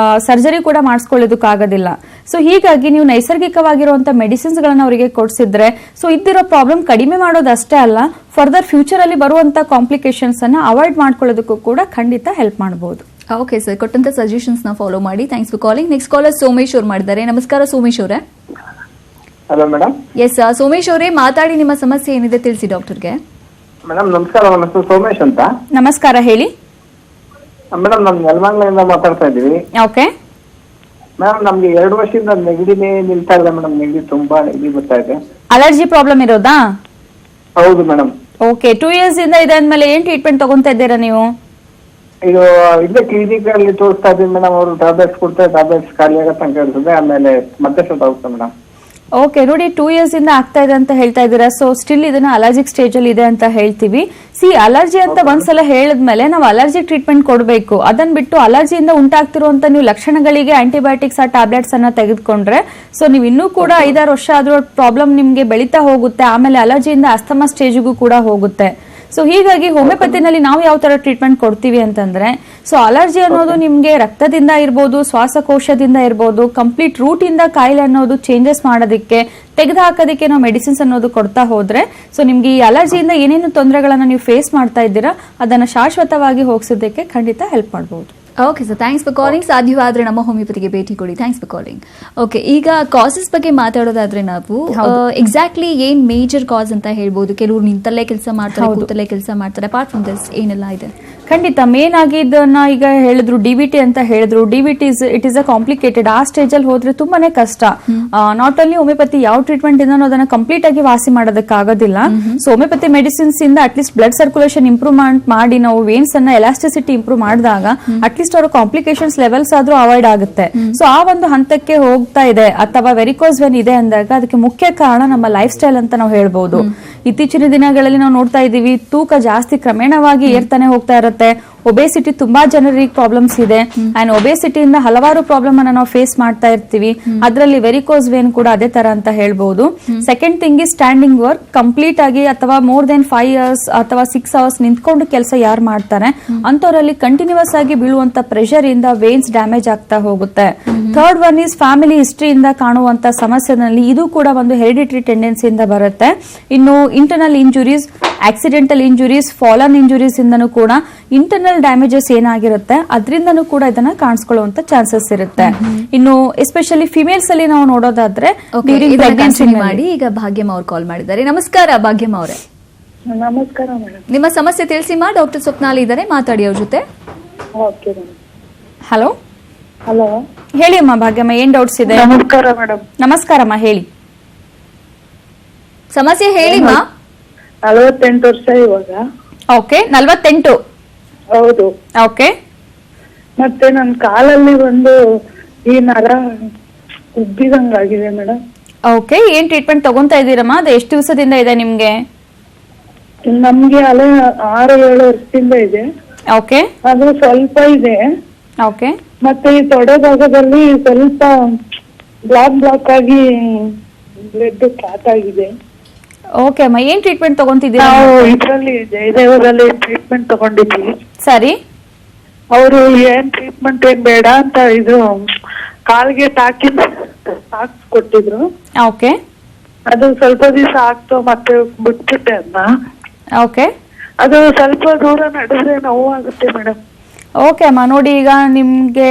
S2: ಸರ್ಜರಿ ಕೂಡ ಮಾಡಿಸ್ಕೊಳ್ಳೋದಕ್ಕಾಗೋದಿಲ್ಲ. ಸೊ ಹೀಗಾಗಿ ನೀವು ನೈಸರ್ಗಿಕವಾಗಿರುವಂತಹ ಮೆಡಿಸಿನ್ಸ್ ಗಳನ್ನ ಅವರಿಗೆ ಕೊಡಿಸಿದ್ರೆ ಸೊ ಇದ್ದಿರೋ ಪ್ರಾಬ್ಲಮ್ ಕಡಿಮೆ ಮಾಡೋದಷ್ಟೇ ಅಲ್ಲ, ಫರ್ದರ್ ಫ್ಯೂಚರ್ ಅಲ್ಲಿ ಬರುವಂತ ಕಾಂಪ್ಲಿಕೇಶನ್ಸ್ ಅನ್ನ ಅವಾಯ್ಡ್ ಮಾಡ್ಕೊಳ್ಳೋದಕ್ಕೂ ಕೂಡ ಖಂಡಿತ ಹೆಲ್ಪ್ ಮಾಡಬಹುದು.
S1: ಓಕೆ ಸರ್, ಕೊಟ್ಟಂತ ಸಜೆಷನ್ಸ್ ನ ಫಾಲೋ ಮಾಡಿ. Thanks for calling. Next collar Somesh ಅವ್ರು ಮಾಡಿದ್ದಾರೆ. ನಮಸ್ಕಾರ ಸೋಮೇಶ್ ಅವರೇ.
S3: Hello madam.
S1: ಎಸ್ ಸೋಮೇಶ್ ಅವರೇ, ಮಾತಾಡಿ, ನಿಮ್ಮ ಸಮಸ್ಯೆ ಏನಿದೆ ತಿಳಿಸಿ ಡಾಕ್ಟರ್ಗೆ.
S3: ಮೇಡಮ್ ನಮಸ್ಕಾರ, ನನ್ನ ಹೆಸರು ಸೋಮೇಶ್ ಅಂತ.
S2: ನಮಸ್ಕಾರ, ಹೇಳಿ
S3: ಮೇಡಮ್. ನಮ್ ನೆಲಮಂಗಲಿಂದ ಮಾತಾಡ್ತಾ ಇದೀವಿ.
S2: ಓಕೆ
S3: ಮೇಡಮ್, ನಮ್ಗೆ 2 ವರ್ಷದಿಂದ ನೆಗಡಿನೇ ನಿಲ್ತಾ ಇಲ್ಲ ಮೇಡಮ್. ನೆಗಡಿ ತುಂಬಾ ನೆಗಡಿ ಬರ್ತಾ ಇದೆ.
S2: ಅಲರ್ಜಿ ಪ್ರಾಬ್ಲಮ್ ಇರೋದಾ?
S3: ಹೌದು ಮೇಡಮ್.
S2: ಓಕೆ, 2 ಇಯರ್ಸ್ ಇಂದ ಇದೆ ಅಂದ್ಮೇಲೆ ಏನ್ ಟ್ರೀಟ್ಮೆಂಟ್ ತಗೊಂತಾ ಇದ್ದೀರಾ ನೀವು?
S3: ಇದು ಇಲ್ಲೇ ಕ್ಲಿನಿಕ್ ಅಲ್ಲಿ ತೋರಿಸ್ತಾ ಇದ್ದೀವಿ ಮೇಡಮ್. ಅವರು ಟ್ಯಾಬ್ಲೆಟ್ಸ್ ಕೊಡ್ತಾರೆ, ಟ್ಯಾಬ್ಲೆಟ್ಸ್ ಖಾಲಿ ಆಗತ್ತೆ ಅಂತ ಹೇಳ್ತದೆ, ಆಮೇಲೆ ಮತ್ತೆ ಸ್ವಲ್ಪ ಆಗುತ್ತೆ ಮೇಡಮ್.
S2: ಓಕೆ, ನೋಡಿ 2 ಇಯರ್ಸ್ ಇಂದ ಆಗ್ತಾ ಇದೆ ಅಂತ ಹೇಳ್ತಾ ಇದ್ದೀರಾ. ಸೊ ಸ್ಟಿಲ್ ಇದನ್ನ ಅಲರ್ಜಿಕ್ ಸ್ಟೇಜ್ ಅಲ್ಲಿ ಇದೆ ಅಂತ ಹೇಳ್ತೀವಿ. ಅಲರ್ಜಿ ಅಂತ ಒಂದ್ಸಲ ಹೇಳಿದ್ಮೇಲೆ ನಾವು ಅಲರ್ಜಿಕ್ ಟ್ರೀಟ್ಮೆಂಟ್ ಕೊಡಬೇಕು. ಅದನ್ನ ಬಿಟ್ಟು ಅಲರ್ಜಿಯಿಂದ ಉಂಟಾಗ್ತಿರುವಂತ ನೀವು ಲಕ್ಷಣಗಳಿಗೆ ಆಂಟಿಬಯೋಟಿಕ್ಸ್ ಆ ಟ್ಯಾಬ್ಲೆಟ್ಸ್ ಅನ್ನ ತೆಗೆದುಕೊಂಡ್ರೆ ಸೊ ನೀವು ಇನ್ನೂ ಕೂಡ 5-6 ವರ್ಷ ಆದ್ರೂ ಪ್ರಾಬ್ಲಮ್ ನಿಮ್ಗೆ ಬೆಳೀತಾ ಹೋಗುತ್ತೆ. ಆಮೇಲೆ ಅಲರ್ಜಿಯಿಂದ ಅಸ್ತಮಾ ಸ್ಟೇಜ್ಗೂ ಕೂಡ ಹೋಗುತ್ತೆ. ಸೊ ಹೀಗಾಗಿ ಹೋಮಿಯೋಪತಿನಲ್ಲಿ ನಾವು ಯಾವ ತರ ಟ್ರೀಟ್ಮೆಂಟ್ ಕೊಡ್ತೀವಿ ಅಂತಂದ್ರೆ, ಸೊ ಅಲರ್ಜಿ ಅನ್ನೋದು ನಿಮ್ಗೆ ರಕ್ತದಿಂದ ಇರ್ಬೋದು, ಶ್ವಾಸಕೋಶದಿಂದ ಇರ್ಬೋದು, ಕಂಪ್ಲೀಟ್ ರೂಟ್ ಇಂದ ಕಾಯಿಲೆ ಅನ್ನೋದು ಚೇಂಜಸ್ ಮಾಡೋದಕ್ಕೆ, ತೆಗೆದು ಹಾಕೋದಕ್ಕೆ ನಾವು ಮೆಡಿಸಿನ್ಸ್ ಅನ್ನೋದು ಕೊಡ್ತಾ ಹೋದ್ರೆ ಸೊ ನಿಮ್ಗೆ ಈ ಅಲರ್ಜಿಯಿಂದ ಏನೇನು ತೊಂದರೆಗಳನ್ನ ನೀವು ಫೇಸ್ ಮಾಡ್ತಾ ಇದ್ದೀರಾ ಅದನ್ನ ಶಾಶ್ವತವಾಗಿ ಹೋಗಿಸೋದಕ್ಕೆ ಖಂಡಿತ ಹೆಲ್ಪ್ ಮಾಡಬಹುದು.
S1: Okay sir, thanks for calling. ಸಾಧ್ಯವಾದ್ರೆ ನಮ್ಮ ಹೋಮಿಯೋಪತಿಗೆ ಭೇಟಿ ಕೊಡಿ. Thanks for calling. ಓಕೆ, ಈಗ ಕಾಸಸ್ ಬಗ್ಗೆ ಮಾತಾಡೋದಾದ್ರೆ ನಾವು ಎಕ್ಸಾಕ್ಟ್ಲಿ ಏನ್ ಮೇಜರ್ ಕಾಸ್ ಅಂತ ಹೇಳ್ಬೋದು? ಕೆಲವರು ನಿಂತಲ್ಲೇ ಕೆಲಸ ಮಾಡ್ತಾರೆ, ಕೂತಲ್ಲೇ ಕೆಲಸ ಮಾಡ್ತಾರೆ. ಅಪಾರ್ಟ್ ಫ್ರಮ್ ದಿಸ್ ಏನೆಲ್ಲ ಇದೆ?
S2: ಖಂಡಿತ ಮೇನ್ ಆಗಿ ಇದನ್ನ ಈಗ ಹೇಳಿದ್ರು ಡಿವಿಟಿ ಅಂತ ಹೇಳಿದ್ರು. DVT it is a complicated. ಆ ಸ್ಟೇಜ್ ಅಲ್ಲಿ ಹೋದ್ರೆ ತುಂಬಾನೇ ಕಷ್ಟ. ನಾಟ್ ಓನ್ಲಿ ಹೋಮಿಯೋಪತಿ ಯಾವ ಟ್ರೀಟ್ಮೆಂಟ್ ಇಂದ ಅದನ್ನ ಕಂಪ್ಲೀಟ್ ಆಗಿ ವಾಸಿ ಮಾಡೋದಕ್ಕಾಗೋದಿಲ್ಲ. ಸೊ ಹೋಮಿಯೋಪತಿ ಮೆಡಿಸಿನ್ಸ್ ಇಂದ ಅಟ್ಲೀಸ್ಟ್ ಬ್ಲಡ್ ಸರ್ಕ್ಯುಲೇಷನ್ ಇಂಪ್ರೂವ್ಮೆಂಟ್ ಮಾಡಿ ನಾವು ವೇನ್ಸ್ ಅನ್ನ ಎಲಾಸ್ಟಿಸಿಟಿ ಇಂಪ್ರೂವ್ ಮಾಡಿದಾಗ ಅಟ್ಲೀಸ್ಟ್ ಅವರ ಕಾಂಪ್ಲಿಕೇಶನ್ಸ್ ಲೆವೆಲ್ಸ್ ಆದ್ರೂ ಅವಾಯ್ಡ್ ಆಗುತ್ತೆ. ಸೊ ಆ ಒಂದು ಹಂತಕ್ಕೆ ಹೋಗ್ತಾ ಇದೆ ಅಥವಾ ವೆರಿಕೋಸ್ ವೆನ್ ಇದೆ ಅಂದಾಗ ಅದಕ್ಕೆ ಮುಖ್ಯ ಕಾರಣ ನಮ್ಮ ಲೈಫ್ ಸ್ಟೈಲ್ ಅಂತ ನಾವು ಹೇಳ್ಬಹುದು. ಇತ್ತೀಚಿನ ದಿನಗಳಲ್ಲಿ ನಾವು ನೋಡ್ತಾ ಇದ್ದೀವಿ, ತೂಕ ಜಾಸ್ತಿ ಕ್ರಮೇಣವಾಗಿ ಏರ್ತಾನೆ ಹೋಗ್ತಾ ಇರುತ್ತೆ. ಒಬೇಸಿಟಿ ತುಂಬಾ ಜನರಿಗೆ ಪ್ರಾಬ್ಲಮ್ಸ್ ಇದೆ. ಅಂಡ್ ಒಬೇಸಿಟಿಯಿಂದ ಹಲವಾರು ಪ್ರಾಬ್ಲಮ್ ಅನ್ನ ನಾವು ಫೇಸ್ ಮಾಡ್ತಾ ಇರ್ತೀವಿ. ಅದರಲ್ಲಿ ವೆರಿಕೋಸ್ ವೇನ್ ಕೂಡ ಅದೇ ತರ ಅಂತ ಹೇಳ್ಬಹುದು. Second thing is standing work. Complete ಆಗಿ ಅಥವಾ ಮೋರ್ ದೆನ್ 5 ಇಯರ್ಸ್ ಅಥವಾ 6 ಅವರ್ಸ್ ನಿಂತ್ಕೊಂಡು ಕೆಲಸ ಯಾರು ಮಾಡ್ತಾರೆ ಅಂತವರಲ್ಲಿ ಕಂಟಿನ್ಯೂಸ್ ಆಗಿ ಬೀಳುವಂತ ಪ್ರೆಷರ್ ಇಂದ ವೇನ್ಸ್ ಡ್ಯಾಮೇಜ್ ಆಗ್ತಾ ಹೋಗುತ್ತೆ. ಥರ್ಡ್ ಒನ್ ಇಸ್ ಫ್ಯಾಮಿಲಿ ಹಿಸ್ಟ್ರಿಯಿಂದ ಕಾಣುವಂತ ಸಮಸ್ಯೆನಲ್ಲಿ ಇದು ಕೂಡ ಒಂದು ಹೆರಿಡಿಟರಿ ಟೆಂಡೆನ್ಸಿಯಿಂದ ಬರುತ್ತೆ. ಇನ್ನು internal injuries, accidental injuries, fallen injuries ಇಂದನೂ ಕೂಡ ಇಂಟರ್ನಲ್ ಡ್ಯಾಮೇಜಸ್ ಏನಾಗಿರುತ್ತೆ ಅದರಿಂದನೂ ಕೂಡ ಇದನ್ನ ಕಾಣಿಸ್ಕೊಳ್ಳುವಂತ ಚಾನ್ಸಸ್ ಇರುತ್ತೆ. ಇನ್ನು ಎಸ್ಪೆಷಲಿ ಫಿಮೇಲ್ಸ್ ಅಲ್ಲಿ ನಾವು ನೋಡೋದಾದ್ರೆ
S1: ಮಾಡಿ. ಈಗ ಭಾಗ್ಯಮ್ಮ ಅವ್ರು ಕಾಲ್ ಮಾಡಿದ್ದಾರೆ. ನಮಸ್ಕಾರ ಭಾಗ್ಯಮ್ಮ ಅವರೇ.
S4: ನಮಸ್ಕಾರ ಮೇಡಮ್.
S1: ನಿಮ್ಮ ಸಮಸ್ಯೆ ತಿಳಿಸಿ ಮಾ. ಡಾಕ್ಟರ್ ಸ್ವಪ್ನಾಲಿ ಇದ್ದಾರೆ, ಮಾತಾಡಿ ಅವ್ರ ಜೊತೆ.
S4: Okay madam.
S2: ಹಲೋ
S4: ಹಲೋ,
S2: ಹೇಳಿ ಅಮ್ಮ ಭಾಗ್ಯಮ್ಮ, ಏನ್ ಡೌಟ್ಸ್ ಇದೆ?
S4: ನಮಸ್ಕಾರ ಮೇಡಮ್.
S2: ನಮಸ್ಕಾರಮ್ಮ, ಹೇಳಿ
S1: ಸಮಸ್ಯೆ ಹೇಳಿ ಮಾ.
S4: 48 ವರ್ಷ ಇವಾಗ.
S2: ಓಕೆ, 48.
S4: ಹೌದು.
S2: ಓಕೆ,
S4: ಮತ್ತೆ ನನ್ನ ಕಾಲಲ್ಲಿ ಒಂದು ಈ ನರ ಉಬ್ಬಿದಂಗಾಗಿದೆ ಮೇಡಮ್.
S2: ಓಕೆ, ಏನ್ ಟ್ರೀಟ್ಮೆಂಟ್ ತಗೊಂತಾ ಇದ್ದೀರಮ್ಮ? ಅದು ಎಷ್ಟು ದಿವಸದಿಂದ ಇದೆ ನಿಮ್ಗೆ?
S4: ನಮ್ಗೆ ಅಲೆ 6-7 ವರ್ಷದಿಂದ ಇದೆ.
S2: ಓಕೆ,
S4: ಅದು ಸ್ವಲ್ಪ ಇದೆ.
S2: ಓಕೆ,
S4: ಮತ್ತೆ ಈ ತೊಡೆ ಭಾಗದಲ್ಲಿ ಸ್ವಲ್ಪ ಬ್ಲಾಕ್ ಆಗಿ ಬ್ಲಡ್ ಕ್ಲಾಟ್ ಆಗಿದೆ.
S2: ಓಕೆ ಅಮ್ಮ, ಏನ್ ಟ್ರೀಟ್ಮೆಂಟ್ ತಗೊಂತಿದ್ದೀರಾ?
S4: ನಾವು ಇದ್ರಲ್ಲಿ ಜಯದೇವರಲ್ಲಿ ಟ್ರೀಟ್ಮೆಂಟ್ ತಗೊಂಡಿದ್ವಿ.
S2: ಸರಿ,
S4: ಅವರು ಏನ್ ಟ್ರೀಟ್ಮೆಂಟ್ ಏನ್ ಬೇಡ ಅಂತ ಇದು ಕಾಲ್ಗೆ ಸಾಕ್ಸ್ ಕೊಟ್ಟಿದ್ರು.
S2: ಓಕೆ,
S4: ಅದು ಸ್ವಲ್ಪ ದಿವಸ ಆಗ್ತು, ಮತ್ತೆ ಬಿಟ್ಬಿಟ್ಟೆ ಅದನ್ನ.
S2: ಓಕೆ,
S4: ಅದು ಸ್ವಲ್ಪ ದೂರ ನಡೆದ್ರೆ ನೋವಾಗುತ್ತೆ ಮೇಡಮ್.
S2: ಓಕೆ ಅಮ್ಮ, ನೋಡಿ ಈಗ ನಿಮ್ಗೆ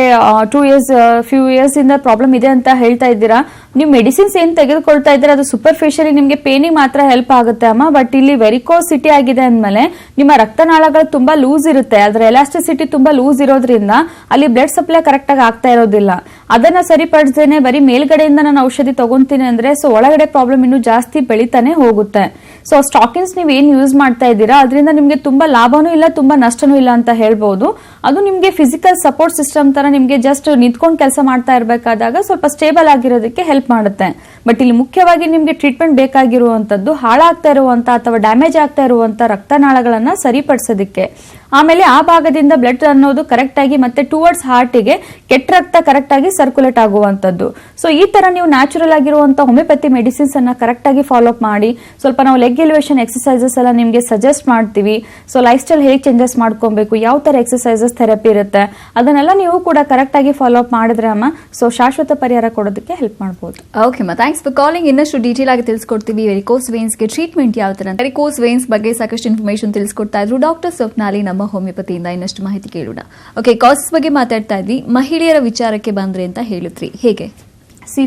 S2: 2 ಇಯರ್ಸ್ ಫ್ಯೂ ಇಯರ್ಸ್ ಇಂದ ಪ್ರಾಬ್ಲಮ್ ಇದೆ ಅಂತ ಹೇಳ್ತಾ ಇದ್ದೀರಾ. ನೀವು ಮೆಡಿಸಿನ್ಸ್ ಏನ್ ತೆಗೆದುಕೊಳ್ತಾ ಇದ್ದೀರಾ ಅದು ಸೂಪರ್ಫಿಷಿಯಲಿ ನಿಮ್ಗೆ ಪೇನಿಗೆ ಮಾತ್ರ ಹೆಲ್ಪ್ ಆಗುತ್ತೆ ಅಮ್ಮ. ಬಟ್ ಇಲ್ಲಿ ವೆರಿಕೋಸಿಟಿ ಆಗಿದೆ ಅಂದ್ಮೇಲೆ ನಿಮ್ಮ ರಕ್ತನಾಳಗಳು ತುಂಬಾ ಲೂಸ್ ಇರುತ್ತೆ, ಅದರ ಎಲಾಸ್ಟಿಸಿಟಿ ತುಂಬಾ ಲೂಸ್ ಇರೋದ್ರಿಂದ ಅಲ್ಲಿ ಬ್ಲಡ್ ಸಪ್ಲೈ ಕರೆಕ್ಟ್ ಆಗಿ ಆಗ್ತಾ ಇರೋದಿಲ್ಲ. ಅದನ್ನ ಸರಿಪಡಿಸದೇನೆ ಬರೀ ಮೇಲ್ಗಡೆಯಿಂದ ನಾನು ಔಷಧಿ ತಗೊಂತೀನಿ ಅಂದ್ರೆ ಸೊ ಒಳಗಡೆ ಪ್ರಾಬ್ಲಮ್ ಇನ್ನೂ ಜಾಸ್ತಿ ಬೆಳಿತಾನೆ ಹೋಗುತ್ತೆ. ಸೊ ಸ್ಟಾಕಿನ್ಸ್ ನೀವು ಏನ್ ಯೂಸ್ ಮಾಡ್ತಾ ಇದ್ದೀರಾ ಅದರಿಂದ ನಿಮ್ಗೆ ತುಂಬಾ ಲಾಭನೂ ಇಲ್ಲ, ತುಂಬಾ ನಷ್ಟನೂ ಇಲ್ಲ ಅಂತ ಹೇಳ್ಬಹುದು. ಅದು ನಿಮ್ಗೆ ಫಿಸಿಕಲ್ ಸಪೋರ್ಟ್ ಸಿಸ್ಟಮ್ ತರ ನಿಮ್ಗೆ ಜಸ್ಟ್ ನಿಂತ್ಕೊಂಡು ಕೆಲಸ ಮಾಡ್ತಾ ಇರಬೇಕಾದಾಗ ಸ್ವಲ್ಪ ಸ್ಟೇಬಲ್ ಆಗಿರೋದಕ್ಕೆ ಹೆಲ್ಪ್ ಮಾಡುತ್ತೆ. ಬಟ್ ಇಲ್ಲಿ ಮುಖ್ಯವಾಗಿ ನಿಮ್ಗೆ ಟ್ರೀಟ್ಮೆಂಟ್ ಬೇಕಾಗಿರುವಂತದ್ದು ಹಾಳಾಗ್ತಾ ಇರುವಂತ ಅಥವಾ ಡ್ಯಾಮೇಜ್ ಆಗ್ತಾ ಇರುವಂತ ರಕ್ತನಾಳಗಳನ್ನ ಸರಿಪಡಿಸೋದಕ್ಕೆ. ಆಮೇಲೆ ಆ ಭಾಗದಿಂದ ಬ್ಲಡ್ ಅನ್ನೋದು ಕರೆಕ್ಟ್ ಆಗಿ ಮತ್ತೆ ಟುವರ್ಡ್ಸ್ ಹಾರ್ಟಿಗೆ ಕೆಟ್ಟ ರಕ್ತ ಕರೆಕ್ಟ್ ಆಗಿ ಸರ್ಕ್ಯುಲೇಟ್ ಆಗುವಂತದ್ದು. ಸೊ ಈ ತರ ನೀವು ನ್ಯಾಚುರಲ್ ಆಗಿರುವಂತ ಹೋಮಿಯೋಪತಿ ಮೆಡಿಸಿನ್ಸ್ ಅನ್ನ ಕರೆಕ್ಟ್ ಆಗಿ ಫಾಲೋ ಅಪ್ ಮಾಡಿ. ಸ್ವಲ್ಪ ನಾವು ಲೆಗ್ ಎಲಿವೇಶನ್ ಎಕ್ಸರ್ಸೈಸಸ್ ಎಲ್ಲ ನಿಮ್ಗೆ ಸಜೆಸ್ಟ್ ಮಾಡ್ತೀವಿ. ಸೊ ಲೈಫ್ ಸ್ಟೈಲ್ ಹೇಗೆ ಚೇಂಜಸ್ ಮಾಡ್ಕೊಬೇಕು, ಯಾವ ತರ ಎಕ್ಸರ್ಸೈಸಸ್ ಥೆರಪಿ ಇರುತ್ತೆ ಅದನ್ನೆಲ್ಲ ನೀವು ಕೂಡ ಕರೆಕ್ಟ್ ಆಗಿ ಫಾಲೋ ಅಪ್ ಮಾಡಿದ್ರೆ ಅಮ್ಮ ಸೊ ಶಾಶ್ವತ ಪರಿಹಾರ ಕೊಡೋದಕ್ಕೆ ಹೆಲ್ಪ್ ಮಾಡಬಹುದು.
S1: ಓಕೆ ಅಮ್ಮ, ಥ್ಯಾಂಕ್ಸ್ ಫಾರ್ ಕಾಲಿಂಗ್. ಇನ್ನಷ್ಟು ಡೀಟೇಲ್ ಆಗಿ ತಿಳಿಸ್ಕೊಡ್ತೀವಿ. ವೆರಿಕೋಸ್ ವೇನ್ಸ್ಗೆ ಟ್ರೀಟ್ಮೆಂಟ್ ಯಾವ ತರ, ವೆರಿಕೋಸ್ ವೇನ್ಸ್ ಬಗ್ಗೆ ಸಾಕಷ್ಟು ಇನ್ಫಾರ್ಮೇಶನ್ ತಿಳಿಸ್ಕೊಡ್ತಾ ಇದ್ರು ಡಾಕ್ಟರ್ ಸ್ವಪ್ನಾಲಿ ನಮ್ಮ ಹೋಮಿಯೋಪತಿಯಿಂದ. ಇನ್ನಷ್ಟು ಮಾಹಿತಿ ಕೇಳೋಣ. ಓಕೆ, ಕಾಸಸ್ ಬಗ್ಗೆ ಮಾತಾಡ್ತಾ ಇದ್ವಿ, ಮಹಿಳೆಯರ ವಿಚಾರಕ್ಕೆ ಬಂದ್ರೆ ಅಂತ ಹೇಳಿದ್ರಿ, ಹೇಗೆ?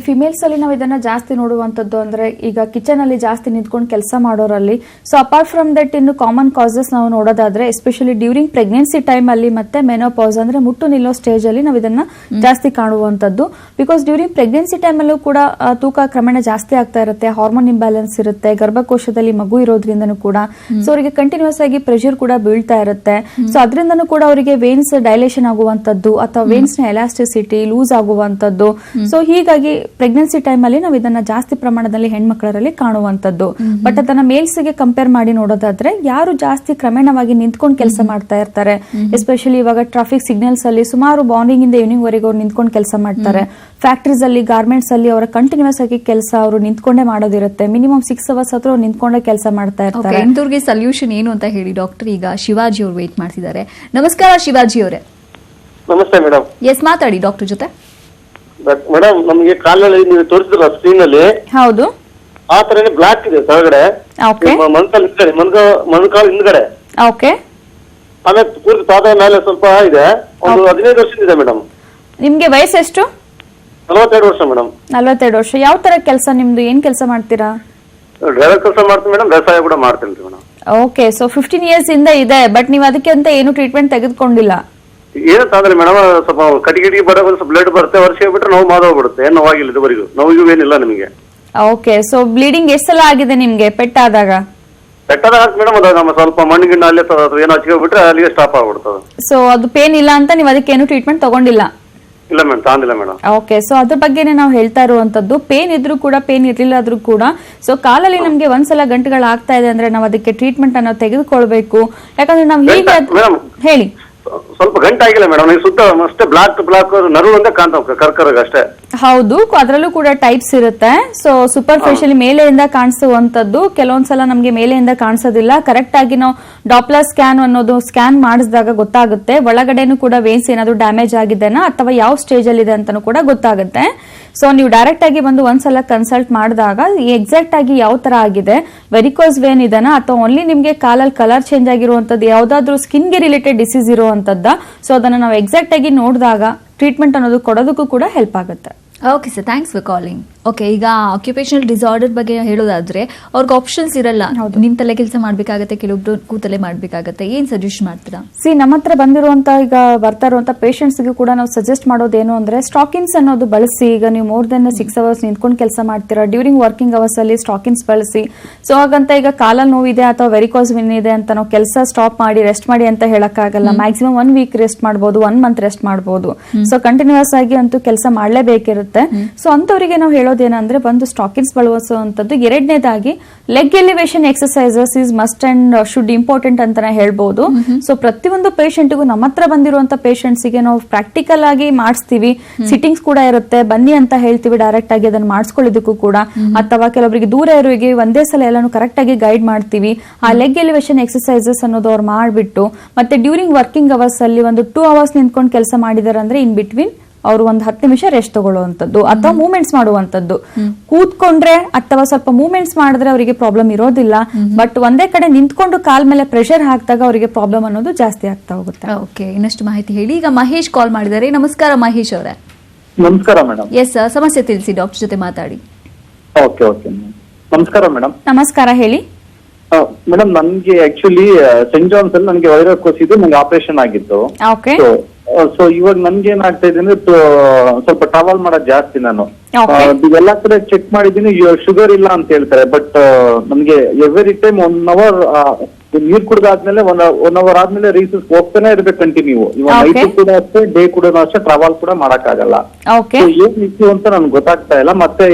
S2: ಫಿಮೇಲ್ಸ್ ಅಲ್ಲಿ ನಾವು ಇದನ್ನ ಜಾಸ್ತಿ ನೋಡುವಂತದ್ದು ಅಂದ್ರೆ ಈಗ ಕಿಚನ್ ಅಲ್ಲಿ ಜಾಸ್ತಿ ನಿಂತ್ಕೊಂಡು ಕೆಲಸ ಮಾಡೋರಲ್ಲಿ. ಸೊ ಅಪಾರ್ಟ್ ಫ್ರಮ್ ದಟ್ ಇನ್ನು ಕಾಮನ್ ಕಾಸಸ್ ನಾವು ನೋಡೋದಾದ್ರೆ ಎಸ್ಪೆಷಲಿ ಡ್ಯೂರಿಂಗ್ ಪ್ರೆಗ್ನೆನ್ಸಿ ಟೈಮ್ ಅಲ್ಲಿ ಮತ್ತೆ ಮೆನೋಪಾಸ್ ಅಂದ್ರೆ ಮುಟ್ಟು ನಿಲ್ಲೋ ಸ್ಟೇಜ್ ಅಲ್ಲಿ ನಾವು ಇದನ್ನ ಜಾಸ್ತಿ ಕಾಣುವಂತದ್ದು. ಬಿಕಾಸ್ ಡ್ಯೂರಿಂಗ್ ಪ್ರೆಗ್ನೆನ್ಸಿ ಟೈಮ್ ಅಲ್ಲೂ ಕೂಡ ತೂಕ ಕ್ರಮೇಣ ಜಾಸ್ತಿ ಆಗ್ತಾ ಇರುತ್ತೆ, ಹಾರ್ಮೋನ್ ಇಂಬ್ಯಾಲೆನ್ಸ್ ಇರುತ್ತೆ, ಗರ್ಭಕೋಶದಲ್ಲಿ ಮಗು ಇರೋದ್ರಿಂದನೂ ಕೂಡ ಸೊ ಅವರಿಗೆ ಕಂಟಿನ್ಯೂಸ್ ಆಗಿ ಪ್ರೆಷರ್ ಕೂಡ ಬೀಳ್ತಾ ಇರುತ್ತೆ. ಸೊ ಅದರಿಂದನೂ ಕೂಡ ಅವರಿಗೆ ವೇನ್ಸ್ ಡೈಲೇಷನ್ ಆಗುವಂತದ್ದು ಅಥವಾ ವೇನ್ಸ್ ನ ಎಲಾಸ್ಟಿಸಿಟಿ ಲೂಸ್ ಆಗುವಂತದ್ದು. ಸೊ ಹೀಗಾಗಿ ಪ್ರೆಗ್ನೆನ್ಸಿ ಟೈಮ್ ಅಲ್ಲಿ ನಾವು ಇದನ್ನ ಜಾಸ್ತಿ ಪ್ರಮಾಣದಲ್ಲಿ ಹೆಣ್ಮಕ್ಳರಲ್ಲಿ ಕಾಣುವಂತದ್ದು. ಬಟ್ ಅದನ್ನ ಮೇಲ್ಸ್ ಗೆ ಕಂಪೇರ್ ಮಾಡಿ ನೋಡೋದಾದ್ರೆ ಯಾರು ಜಾಸ್ತಿ ಕ್ರಮೇಣವಾಗಿ ನಿಂತ್ಕೊಂಡು ಕೆಲಸ ಮಾಡ್ತಾ ಇರ್ತಾರೆ, ಎಸ್ಪೆಷಲಿ ಇವಾಗ ಟ್ರಾಫಿಕ್ ಸಿಗ್ನಲ್ಸ್ ಅಲ್ಲಿ ಸುಮಾರು ಮಾರ್ನಿಂಗ್ ಇಂದ ಈವ್ನಿಂಗ್ ವರೆಗೂ ಅವ್ರು ನಿಂತ್ಕೊಂಡು ಕೆಲಸ ಮಾಡ್ತಾರೆ. ಫ್ಯಾಕ್ಟರೀಸ್ ಅಲ್ಲಿ ಗಾರ್ಮೆಂಟ್ಸ್ ಅಲ್ಲಿ ಅವರ ಕಂಟಿನ್ಯೂಸ್ ಆಗಿ ಕೆಲಸ ಅವರು ನಿಂತ್ಕೊಂಡೇ ಮಾಡೋದಿರುತ್ತೆ. ಮಿನಿಮಮ್ 6 ಅವರ್ಸ್ ಹತ್ರ ಅವ್ರು ನಿಂತ್ಕೊಂಡೇ ಕೆಲಸ ಮಾಡ್ತಾ ಇರ್ತಾರೆ.
S1: ಇಂಥವ್ರಿಗೆ ಸೊಲ್ಯೂಷನ್ ಏನು ಅಂತ ಹೇಳಿ ಡಾಕ್ಟರ್ ಈಗ ಶಿವಾಜಿ ಅವರು ವೇಟ್ ಮಾಡ್ತಿದ್ದಾರೆ. ನಮಸ್ಕಾರ ಶಿವಾಜಿ ಅವರೇ.
S3: ನಮಸ್ತೆ ಮೇಡಮ್.
S1: ಎಸ್, ಮಾತಾಡಿ ಡಾಕ್ಟರ್ ಜೊತೆ.
S3: ಮೇಡಮ್, ನಮಗೆ ಕಾಲಲ್ಲಿ ನೀವು ತೋರಿಸಿದ್ರ ಸ್ಕ್ರೀನ್ ಅಲ್ಲಿ
S2: ಹೌದು,
S3: ಆ ತರನೇ ಬ್ಲಾಕ್ ಇದೆ ಕೆಳಗಡೆ, ಮೊಣಕಾಲು ಹಿಂದ್ಗಡೆ,
S2: ಓಕೆ.
S3: ಆಮೇಲೆ ಪೂರ್ತಿ ಪಾದ ಮೇಲೆ ಸ್ವಲ್ಪ ಇದೆ. ಒಂದು 15 ವರ್ಷದಿಂದ ಮೇಡಮ್.
S2: ನಿಮ್ಗೆ ವಯಸ್ಸೆಷ್ಟು?
S3: 42 ವರ್ಷ ಮೇಡಮ್.
S2: 42 ವರ್ಷ. ಯಾವ ತರ ಕೆಲಸ ನಿಮ್ದು, ಏನ್ ಕೆಲಸ ಮಾಡ್ತೀರಾ?
S3: ಡ್ರೈವರ್ ಕೆಲಸ ಮಾಡ್ತೀನಿ ಮೇಡಮ್, ವ್ಯವಸಾಯ ಕೂಡ ಮಾಡ್ತೀನಿ ಮೇಡಮ್.
S2: ಓಕೆ, ಸೊ 15 ಇಯರ್ಸ್ ಇಂದ ಇದೆ, ಬಟ್ ನೀವು ಅದಕ್ಕೆ ಅಂತ ಏನು ಟ್ರೀಟ್ಮೆಂಟ್ ತೆಗೆದುಕೊಂಡಿಲ್ಲ?
S3: ಏನು ತೊಂದ್ರೆ ಮೇಡಮ್, ಸ್ವಲ್ಪ ಕಟಿಗೆ ಬರೋ ಸ್ವಲ್ಪ ಬ್ಲಡ್ ಬರುತ್ತೆ, ವರ್ಷ ಬಿಟ್ರೆ ನೋವು ಮಾದೋಗ್ಬಿಡುತ್ತೆ. ಏನು ನೋವಾಗಿಲ್ಲ ಇದುವರೆಗೂ, ನೋವಿಗೂ ಏನಿಲ್ಲ ನಿಮಗೆ.
S2: ಓಕೆ, ಸೊ ಬ್ಲೀಡಿಂಗ್ ಎಷ್ಟು ಸಲ ಆಗಿದೆ ನಿಮ್ಗೆ ಪೆಟ್ಟಾದಾಗ?
S3: ಪೆಟ್ಟಾದಾಗ ಮೇಡಮ್ ಅದು ನಮ್ಮ ಸ್ವಲ್ಪ ಮಣ್ಣಿಗಿಣ್ಣ ಅಲ್ಲೇ ಏನೋ ಹಚ್ಕೊಬಿಟ್ರೆ ಅಲ್ಲಿಗೆ ಸ್ಟಾಪ್ ಆಗ್ಬಿಡ್ತದೆ.
S2: ಸೊ ಅದು ಪೇನ್ ಇಲ್ಲ ಅಂತ ನೀವು ಅದಕ್ಕೆ ಏನು ಟ್ರೀಟ್ಮೆಂಟ್ ತಗೊಂಡಿಲ್ಲ?
S3: ಇಲ್ಲ ಮೇಡಮ್, ತಾಂದಿಲ್ಲ ಮೇಡಮ್.
S2: ಓಕೆ, ಸೊ ಅದ್ರ ಬಗ್ಗೆನೇ ನಾವು ಹೇಳ್ತಾ ಇರುವಂತದ್ದು. ಪೇನ್ ಇದ್ರೂ ಕೂಡ, ಪೇನ್ ಇರ್ಲಿಲ್ಲ ಆದ್ರೂ ಕೂಡ ಸೊ ಕಾಲಲ್ಲಿ ನಮ್ಗೆ ಒಂದ್ಸಲ ಗಂಟೆಗಳು ಆಗ್ತಾ ಇದೆ ಅಂದ್ರೆ ನಾವು ಅದಕ್ಕೆ ಟ್ರೀಟ್ಮೆಂಟ್ ಅನ್ನು ತೆಗೆದುಕೊಳ್ಬೇಕು. ಯಾಕಂದ್ರೆ ನಾವು ಹೀಗೆ ಹೇಳಿ
S3: ಸ್ವಲ್ಪ ಗಂಟೆ ಆಗಿಲ್ಲ ಮೇಡಮ್, ಸುತ್ತ ಅಷ್ಟೇ ಬ್ಲಾಕ್ ನರು ಒಂದೇ ಕಾಣ್ತಾವ ಕರ್ಕರ್ಗ ಅಷ್ಟೇ.
S2: ಹೌದು, ಅದರಲ್ಲೂ ಕೂಡ ಟೈಪ್ಸ್ ಇರುತ್ತೆ. ಸೊ ಸೂಪರ್ಫಿಷಿಯಲಿ ಮೇಲೆಯಿಂದ ಕಾಣಿಸುವಂತದ್ದು, ಕೆಲವೊಂದ್ಸಲ ನಮ್ಗೆ ಮೇಲೆಯಿಂದ ಕಾಣಿಸೋದಿಲ್ಲ. ಕರೆಕ್ಟ್ ಆಗಿ ನಾವು ಡಾಪ್ಲರ್ ಸ್ಕ್ಯಾನ್ ಅನ್ನೋದು ಸ್ಕ್ಯಾನ್ ಮಾಡಿಸಿದಾಗ ಗೊತ್ತಾಗುತ್ತೆ ಒಳಗಡೆನೂ ಕೂಡ ವೇನ್ಸ್ ಏನಾದ್ರು ಡ್ಯಾಮೇಜ್ ಆಗಿದೆನಾ ಅಥವಾ ಯಾವ ಸ್ಟೇಜ್ ಅಲ್ಲಿ ಇದೆ ಅಂತಾನು ಕೂಡ ಗೊತ್ತಾಗುತ್ತೆ. ಸೊ ನೀವು ಡೈರೆಕ್ಟ್ ಆಗಿ ಬಂದು ಒಂದ್ಸಲ ಕನ್ಸಲ್ಟ್ ಮಾಡಿದಾಗ ಎಕ್ಸಾಕ್ಟ್ ಆಗಿ ಯಾವ ತರ ಆಗಿದೆ, ವೆರಿಕೋಸ್ ವೇನ್ ಇದೆನಾ ಅಥವಾ ಓನ್ಲಿ ನಿಮ್ಗೆ ಕಾಲಲ್ಲಿ ಕಲರ್ ಚೇಂಜ್ ಆಗಿರುವಂತದ್ದು, ಯಾವ್ದಾದ್ರು ಸ್ಕಿನ್ಗೆ ರಿಲೇಟೆಡ್ ಡಿಸೀಸ್ ಇರುವಂತದ್ದ, ಸೊ ಅದನ್ನ ನಾವು ಎಕ್ಸಾಕ್ಟ್ ಆಗಿ ನೋಡಿದಾಗ ಟ್ರೀಟ್ಮೆಂಟ್ ಅನ್ನೋದು ಕೊಡೋದಕ್ಕೂ ಕೂಡ ಹೆಲ್ಪ್ ಆಗುತ್ತೆ.
S1: Okay sir, thanks for calling. Okay, ಈಗ ಆಕ್ಯುಪೇಷನಲ್ ಡಿಸಾರ್ಡರ್ ಬಗ್ಗೆ ಹೇಳೋದಾದ್ರೆ ಅವ್ರಿಗೆ ಆಪ್ಷನ್ಸ್ ಇರಲ್ಲ. ನಿಂತಲ್ಲೇ ಕೆಲಸ ಮಾಡ್ಬೇಕಾಗತ್ತೆ, ಕೆಲವೊಬ್ರು ಕೂತಲ್ಲೇ ಮಾಡ್ಬೇಕಾಗತ್ತೆ. ಏನ್ ಸಜೆಸ್ಟ್ ಮಾಡ್ತೀರಾ?
S2: ನಮ್ಮ ಹತ್ರ ಬಂದಿರುವಂತ ಈಗ ಬರ್ತಾ ಇರುವಂತ ಪೇಷಂಟ್ಸ್ ಗೆ ಕೂಡ ನಾವು ಸಜೆಸ್ಟ್ ಮಾಡೋದೇನು ಅಂದ್ರೆ ಸ್ಟಾಕಿನ್ಸ್ ಅನ್ನೋದು ಬಳಸಿ. ಈಗ ನೀವು ಮೋರ್ ದೆನ್ 6 ಅವರ್ಸ್ ನಿಂತ್ಕೊಂಡು ಕೆಲಸ ಮಾಡ್ತೀರಾ, ಡ್ಯೂರಿಂಗ್ ವರ್ಕಿಂಗ್ ಅವರ್ಸ್ ಅಲ್ಲಿ ಸ್ಟಾಕಿನ್ಸ್ ಬಳಸಿ. ಸೊ ಹಾಗಂತ ಈಗ ಕಾಲಲ್ಲಿ ನೋವಿದೆ ಅಥವಾ ವೆರಿಕೋಸ್ ವಿನ್ ಇದೆ ಅಂತ ನಾವು ಕೆಲಸ ಸ್ಟಾಪ್ ಮಾಡಿ ರೆಸ್ಟ್ ಮಾಡಿ ಅಂತ ಹೇಳಕ್ಕಾಗಲ್ಲ. ಮ್ಯಾಕ್ಸಿಮಮ್ 1 ವೀಕ್ ರೆಸ್ಟ್ ಮಾಡಬಹುದು, 1 ಮಂತ್ ರೆಸ್ಟ್ ಮಾಡಬಹುದು. ಸೊ ಕಂಟಿನ್ಯೂಸ್ ಆಗಿ ಅಂತೂ ಕೆಲಸ ಮಾಡ್ಲೇಬೇಕಿರುತ್ತೆ. ಸೊ ಅಂತವರಿಗೆ ನಾವು ಹೇಳೋದೇನಂದ್ರೆ ಒಂದು ಸ್ಟಾಕಿನ್ಸ್ ಬಳಸುವಂತದ್ದು. ಎರಡನೇದಾಗಿ leg elevation exercises is must and should important ಅಂತಾನೆ ಹೇಳ್ಬಹುದು. ಸೊ ಪ್ರತಿಯೊಂದು ಪೇಷಂಟ್ಗೂ ನಮ್ಮ ಹತ್ರ ಬಂದಿರುವಂತ ಪೇಷಂಟ್ಸ್ ಗೆ ನಾವು ಪ್ರಾಕ್ಟಿಕಲ್ ಆಗಿ ಮಾಡಿಸ್ತೀವಿ. ಸಿಟ್ಟಿಂಗ್ಸ್ ಕೂಡ ಇರುತ್ತೆ, ಬನ್ನಿ ಅಂತ ಹೇಳ್ತೀವಿ ಡೈರೆಕ್ಟ್ ಆಗಿ ಅದನ್ನ ಮಾಡಿಸ್ಕೊಳ್ಳೋದಕ್ಕೂ ಕೂಡ. ಅಥವಾ ಕೆಲವರಿಗೆ ದೂರ ಇರೋರಿಗೆ ಒಂದೇ ಸಲ ಎಲ್ಲಾನು ಕರೆಕ್ಟ್ ಆಗಿ ಗೈಡ್ ಮಾಡ್ತೀವಿ. ಆ ಲೆಗ್ ಎಲಿವೇಶನ್ ಎಕ್ಸರ್ಸೈಸಸ್ ಅನ್ನೋದು ಅವ್ರು ಮಾಡ್ಬಿಟ್ಟು ಮತ್ತೆ ಡ್ಯೂರಿಂಗ್ ವರ್ಕಿಂಗ್ ಅವರ್ಸ್ ಅಲ್ಲಿ ಒಂದು 2 ಅವರ್ಸ್ ನಿಂತ್ಕೊಂಡು ಕೆಲಸ ಮಾಡಿದಾರೆ ಅಂದ್ರೆ ಇನ್ ಬಿಟ್ವೀನ್ ಅವರು ಒಂದು 10 ನಿಮಿಷ ರೆಸ್ಟ್ ತಗೊಳ್ಳುವಂಥದ್ದು ಅಥವಾ ಮೂವ್ಮೆಂಟ್ಸ್ ಮಾಡುವಂಥದ್ದು. ಕೂತ್ಕೊಂಡ್ರೆ ಅಥವಾ ಸ್ವಲ್ಪ ಮೂವ್ಮೆಂಟ್ಸ್ ಮಾಡಿದ್ರೆ ಅವರಿಗೆ ಪ್ರಾಬ್ಲಮ್ ಇರೋದಿಲ್ಲ. ಬಟ್ ಒಂದೇ ಕಡೆ ನಿಂತ್ಕೊಂಡು ಕಾಲ್ ಮೇಲೆ ಪ್ರೆಷರ್ ಹಾಕಿದಾಗ ಅವರಿಗೆ ಪ್ರಾಬ್ಲಮ್ ಅನ್ನೋದು ಜಾಸ್ತಿ ಆಗ್ತಾ ಹೋಗುತ್ತೆ.
S1: ಓಕೆ, ಇನ್ನಷ್ಟು ಮಾಹಿತಿ ಹೇಳಿ. ಈಗ ಮಹೇಶ್ ಕಾಲ್ ಮಾಡಿದ್ದಾರೆ. ನಮಸ್ಕಾರ ಮಹೇಶ್ ಅವರೇ.
S3: ನಮಸ್ಕಾರ ಮೇಡಮ್.
S1: ಎಸ್, ಸಮಸ್ಯೆ ತಿಳಿಸಿ, ಡಾಕ್ಟರ್ ಜೊತೆ ಮಾತಾಡಿ.
S3: ಓಕೆ ಓಕೆ ನಮಸ್ಕಾರ ಮೇಡಮ್.
S2: ನಮಸ್ಕಾರ, ಹೇಳಿ.
S3: ಮೇಡಮ್ ನನ್ಗೆ ಆಕ್ಚುಲಿ ಸೆಂಟ್ ಜಾನ್ಸ್ ಅಲ್ಲಿ ನನಗೆ ವೈರಸ್ ಇದು ನಂಗೆ ಆಪರೇಷನ್ ಆಗಿತ್ತು.
S2: ಓಕೆ.
S3: ಸೊ ಇವಾಗ ನನ್ಗೆ ಏನಾಗ್ತಾ ಇದೆ ಅಂದ್ರೆ ಸ್ವಲ್ಪ ಟ್ರಾವೆಲ್ ಮಾಡೋದು ಜಾಸ್ತಿ ನಾನು.
S2: Okay.
S3: ಎಲ್ಲಾ ಕಡೆ ಚೆಕ್ ಮಾಡಿದೀನಿ, ಶುಗರ್ ಇಲ್ಲ ಅಂತ ಹೇಳ್ತಾರೆ. ಬಟ್ ನನ್ಗೆ ಎವ್ರಿ ಟೈಮ್ 1 hour ನೀರ್ ಕುಡ್ದಾದ್ಮೇಲೆ 1 hour ಆದ್ಮೇಲೆ ರೀಸಸ್ ಹೋಗ್ತಾನೆ ಇರ್ಬೇಕು ಕಂಟಿನ್ಯೂ. ಇವಾಗ
S2: Okay.
S3: ನೈಟ್ ಕೂಡ ಅಷ್ಟೇ, ಡೇ ಕೂಡ ಅಷ್ಟೇ, ಟ್ರಾವೆಲ್ ಕೂಡ ಮಾಡಕ್ ಆಗಲ್ಲ.
S2: ಓಕೆ.
S3: ಏನ್ ಇಶ್ಯೂ ಅಂತ ನನ್ಗೆ ಗೊತ್ತಾಗ್ತಾ ಇಲ್ಲ. ಮತ್ತೆ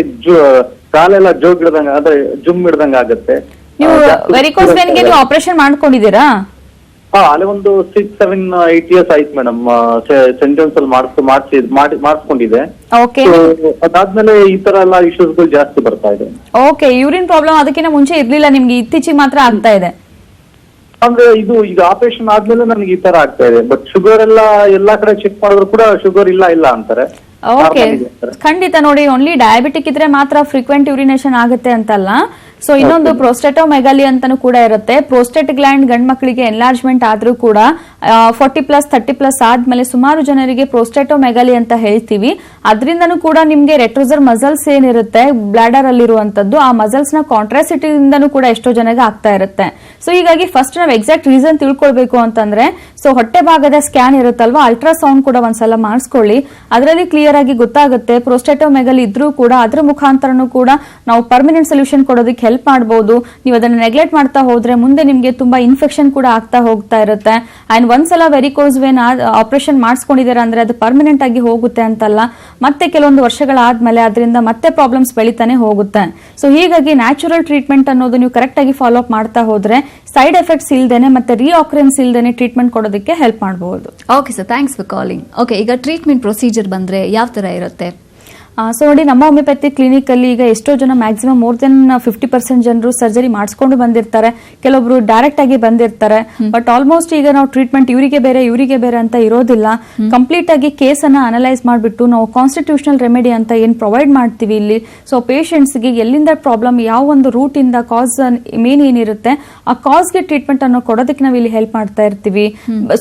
S3: ಕಾಲೆಲ್ಲ ಜೋಗ್ ಹಿಡ್ದಂಗ ಅಂದ್ರೆ ಜುಮ್ ಹಿಡ್ದಂಗ ಆಗುತ್ತೆ.
S2: ನೀವು ವೆರಿಕೋಸ್ ವೇನ್ಗೆ ನೀವು ಆಪರೇಷನ್ ಮಾಡ್ಕೊಂಡಿದ್ದೀರಾ?
S3: ಅಲ್ಲಿ ಒಂದು 6, 7, 8 years ಆಯ್ತು ಮೇಡಮ್. ಸೆಂಟ್ ಜಾನ್ಸ್ ಅಲ್ಲಿ ಮಾಡಿಸ್ಕೊಂಡಿದೆ.
S2: ಓಕೆ.
S3: ಅದಾದ್ಮೇಲೆ ಈ ತರ ಎಲ್ಲ ಇಶ್ಯೂಸ್ ಗಳು ಜಾಸ್ತಿ ಬರ್ತಾ ಇದೆ.
S2: ಓಕೆ, ಯೂರಿನ್ ಪ್ರಾಬ್ಲಮ್ ಅದಕ್ಕಿಂತ ಮುಂಚೆ ಇರ್ಲಿಲ್ಲ ನಿಮ್ಗೆ, ಇತ್ತೀಚೆಗೆ ಮಾತ್ರ ಆಗ್ತಾ ಇದೆ?
S3: ಅಂದ್ರೆ ಇದು ಈಗ ಆಪರೇಷನ್ ಆದ್ಮೇಲೆ ನನಗೆ ಈ ತರ ಆಗ್ತಾ ಇದೆ. ಬಟ್ ಶುಗರ್ ಎಲ್ಲಾ ಕಡೆ ಚೆಕ್ ಮಾಡಿದ್ರು ಕೂಡ ಶುಗರ್ ಇಲ್ಲ ಅಂತಾರೆ.
S2: ಓಕೆ, ಖಂಡಿತ ನೋಡಿ, ಓನ್ಲಿ ಡಯಾಬಿಟಿಕ್ ಇದ್ರೆ ಮಾತ್ರ ಫ್ರೀಕ್ವೆಂಟ್ ಯೂರಿನೇಷನ್ ಆಗುತ್ತೆ ಅಂತಲ್ಲ. ಸೊ ಇನ್ನೊಂದು ಪ್ರೋಸ್ಟೆಟೋಮೆಗಾಲಿ ಅಂತಾನು ಕೂಡ ಇರುತ್ತೆ. ಪ್ರೋಸ್ಟೇಟ್ ಗ್ಲ್ಯಾಂಡ್ ಗಂಡ್ ಮಕ್ಕಳಿಗೆ ಎನ್ಲಾರ್ಜ್ಮೆಂಟ್ ಆದ್ರೂ ಕೂಡ 40+, 30+ ಆದ್ಮೇಲೆ ಸುಮಾರು ಜನರಿಗೆ ಪ್ರೋಸ್ಟೆಟೋಮೆಗಾಲಿ ಅಂತ ಹೇಳ್ತೀವಿ. ಅದರಿಂದನೂ ಕೂಡ ನಿಮ್ಗೆ ರೆಟ್ರೋಸರ್ ಮಸಲ್ಸ್ ಏನಿರುತ್ತೆ ಬ್ಲಾಡರ್ ಅಲ್ಲಿರುವಂತದ್ದು, ಆ ಮಸಲ್ಸ್ ನ ಕಾಂಟ್ರಾಸಿಟಿ ಇಂದನೂ ಕೂಡ ಎಷ್ಟೋ ಜನಗೆ ಆಗ್ತಾ ಇರುತ್ತೆ. ಸೊ ಹೀಗಾಗಿ ಫಸ್ಟ್ ನಾವು ಎಕ್ಸಾಕ್ಟ್ ರೀಸನ್ ತಿಳ್ಕೊಳ್ಬೇಕು ಅಂತಂದ್ರೆ, ಸೊ ಹೊಟ್ಟೆ ಭಾಗದ ಸ್ಕ್ಯಾನ್ ಇರುತ್ತಲ್ವಾ, ಅಲ್ಟ್ರಾಸೌಂಡ್ ಕೂಡ ಒಂದ್ಸಲ ಮಾಡಿಸ್ಕೊಳ್ಳಿ. ಅದರಲ್ಲಿ ಕ್ಲಿಯರ್ ಆಗಿ ಗೊತ್ತಾಗುತ್ತೆ ಪ್ರೋಸ್ಟೆಟೋಮೆಗಾಲಿ ಇದ್ರೂ ಕೂಡ ಅದ್ರ ಮುಖಾಂತರನೂ ಕೂಡ ನಾವು ಪರ್ಮನೆಂಟ್ ಸೊಲ್ಯೂಷನ್ ಕೊಡೋದಕ್ಕೆ ಹೆಲ್ಪ್ ಮಾಡಬಹುದು. ನೀವು ಅದನ್ನ ನೆಗ್ಲೆಕ್ಟ್ ಮಾಡ್ತಾ ಹೋದ್ರೆ ಮುಂದೆ ನಿಮ್ಗೆ ತುಂಬಾ ಇನ್ಫೆಕ್ಷನ್ ಕೂಡ ಆಗ್ತಾ ಹೋಗ್ತಾ ಇರುತ್ತೆ. ಅಂಡ್ ಒಂದ್ಸಲ ವೆರಿಕೋಸ್ ವೇನ್ ಆಪರೇಷನ್ ಮಾಡಿಸ್ಕೊಂಡಿದ್ದೀರಾ ಅಂದ್ರೆ ಅದು ಪರ್ಮನೆಂಟ್ ಆಗಿ ಹೋಗುತ್ತೆ ಅಂತಲ್ಲ, ಮತ್ತೆ ಕೆಲವೊಂದು ವರ್ಷಗಳಾದ್ಮೇಲೆ ಅದರಿಂದ ಮತ್ತೆ ಪ್ರಾಬ್ಲಮ್ಸ್ ಬೆಳಿತಾನೆ ಹೋಗುತ್ತೆ. ಸೊ ಹೀಗಾಗಿ ನ್ಯಾಚುರಲ್ ಟ್ರೀಟ್ಮೆಂಟ್ ಅನ್ನೋದು ನೀವು ಕರೆಕ್ಟ್ ಆಗಿ ಫಾಲೋ ಅಪ್ ಮಾಡ್ತಾ ಹೋದ್ರೆ ಸೈಡ್ ಎಫೆಕ್ಟ್ಸ್ ಇಲ್ದೇನೆ ಮತ್ತೆ ರೀಆಕರೆನ್ಸ್ ಇಲ್ದೇನೆ ಟ್ರೀಟ್ಮೆಂಟ್ ಕೊಡೋದಕ್ಕೆ ಹೆಲ್ಪ್ ಮಾಡಬಹುದು.
S1: Okay sir, thanks for calling. Okay, ಈಗ ಟ್ರೀಟ್ಮೆಂಟ್ ಪ್ರೊಸೀಜರ್ ಬಂದ್ರೆ ಯಾವ ತರ ಇರುತ್ತೆ?
S2: ಸೊ ನೋಡಿ, ನಮ್ಮ ಹೋಮಿಯೋಪತಿ ಕ್ಲಿನಿಕ್ ಅಲ್ಲಿ ಈಗ ಎಷ್ಟೋ ಜನ ಮ್ಯಾಕ್ಸಿಮಮ್ ಮೋರ್ ದೆನ್ 50% ಜನರು ಸರ್ಜರಿ ಮಾಡಿಸ್ಕೊಂಡು ಬಂದಿರ್ತಾರೆ. ಕೆಲವೊಬ್ರು ಡೈರೆಕ್ಟ್ ಆಗಿ ಬಂದಿರ್ತಾರೆ. ಬಟ್ ಆಲ್ಮೋಸ್ಟ್ ಈಗ ನಾವು ಟ್ರೀಟ್ಮೆಂಟ್ ಇವರಿಗೆ ಬೇರೆ ಅಂತ ಇರೋದಿಲ್ಲ. ಕಂಪ್ಲೀಟ್ ಆಗಿ ಕೇಸ್ ಅನ್ನ ಅನಲೈಸ್ ಮಾಡಿಬಿಟ್ಟು ನಾವು ಕಾನ್ಸ್ಟಿಟ್ಯೂಷನಲ್ ರೆಮಿಡಿ ಅಂತ ಏನ್ ಪ್ರೊವೈಡ್ ಮಾಡ್ತೀವಿ ಇಲ್ಲಿ. ಸೊ ಪೇಷಂಟ್ಸ್ ಗೆ ಎಲ್ಲಿಂದ ಪ್ರಾಬ್ಲಮ್, ಯಾವ ಒಂದು ರೂಟ್ ಇಂದ ಕಾಸ್ ಮೇನ್ ಏನಿರುತ್ತೆ ಆ ಕಾಸ್ಗೆ ಟ್ರೀಟ್ಮೆಂಟ್ ಅನ್ನು ಕೊಡೋದಕ್ಕೆ ನಾವು ಇಲ್ಲಿ ಹೆಲ್ಪ್ ಮಾಡ್ತಾ ಇರ್ತೀವಿ.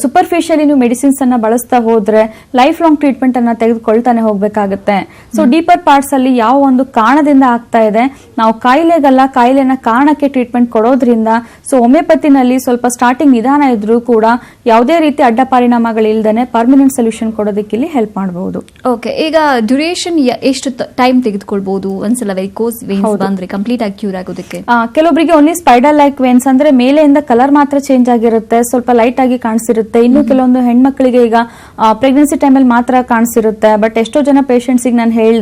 S2: ಸೂಪರ್ಫಿಷಿಯಲಿ ನೀವು ಮೆಡಿಸಿನ್ಸ್ ಅನ್ನ ಬಳಸ್ತಾ ಹೋದ್ರೆ ಲೈಫ್ ಲಾಂಗ್ ಟ್ರೀಟ್ಮೆಂಟ್ ಅನ್ನ ತೆಗೆದುಕೊಳ್ತಾನೆ ಹೋಗ್ಬೇಕಾಗುತ್ತೆ. ಸೊ ಡೀಪರ್ ಪಾರ್ಟ್ಸ್ ಅಲ್ಲಿ ಯಾವ ಒಂದು ಕಾರಣದಿಂದ ಆಗ್ತಾ ಇದೆ, ನಾವು ಕಾಯಿಲೆಗಲ್ಲ ಕಾಯಿಲೆನ ಕಾರಣಕ್ಕೆ ಟ್ರೀಟ್ಮೆಂಟ್ ಕೊಡೋದ್ರಿಂದ ಸೊ ಹೋಮಿಯೋಪತಿನಲ್ಲಿ ಸ್ವಲ್ಪ ಸ್ಟಾರ್ಟಿಂಗ್ ನಿಧಾನ ಇದ್ರೂ ಕೂಡ ಯಾವುದೇ ರೀತಿ ಅಡ್ಡ ಪರಿಣಾಮಗಳಿಲ್ದೇನೆ ಪರ್ಮನೆಂಟ್ ಸೊಲ್ಯೂಷನ್ ಕೊಡೋದಕ್ಕೆ ಇಲ್ಲಿ ಹೆಲ್ಪ್ ಮಾಡಬಹುದು.
S1: ಓಕೆ, ಈಗ ಡ್ಯೂರೇಷನ್ ಎಷ್ಟು ಟೈಮ್ ತೆಗೆದುಕೊಳ್ಬಹುದು ಒಂದ್ಸಲ ವೆರಿಕೋಸ್ ವೇನ್ಸ್ ಬಂದ್ರೆ ಕಂಪ್ಲೀಟ್ ಆಗಿ ಕ್ಯೂರ್ ಆಗೋದಕ್ಕೆ?
S2: ಕೆಲವೊಬ್ಬರಿಗೆ ಓನ್ಲಿ ಸ್ಪೈಡಲ್ ಲೈಕ್ ವೇನ್ಸ್ ಅಂದ್ರೆ ಮೇಲೆಯಿಂದ ಕಲರ್ ಮಾತ್ರ ಚೇಂಜ್ ಆಗಿರುತ್ತೆ, ಸ್ವಲ್ಪ ಲೈಟ್ ಆಗಿ ಕಾಣಿಸಿರುತ್ತೆ. ಇನ್ನು ಕೆಲವೊಂದು ಹೆಣ್ಮಕ್ಳಿಗೆ ಈಗ ಪ್ರೆಗ್ನೆನ್ಸಿ ಟೈಮಲ್ಲಿ ಮಾತ್ರ ಕಾಣಿಸಿರುತ್ತೆ. ಬಟ್ ಎಷ್ಟೋ ಜನ ಪೇಷಂಟ್ಸ್ ನಾನು ಹೇಳಿದೆ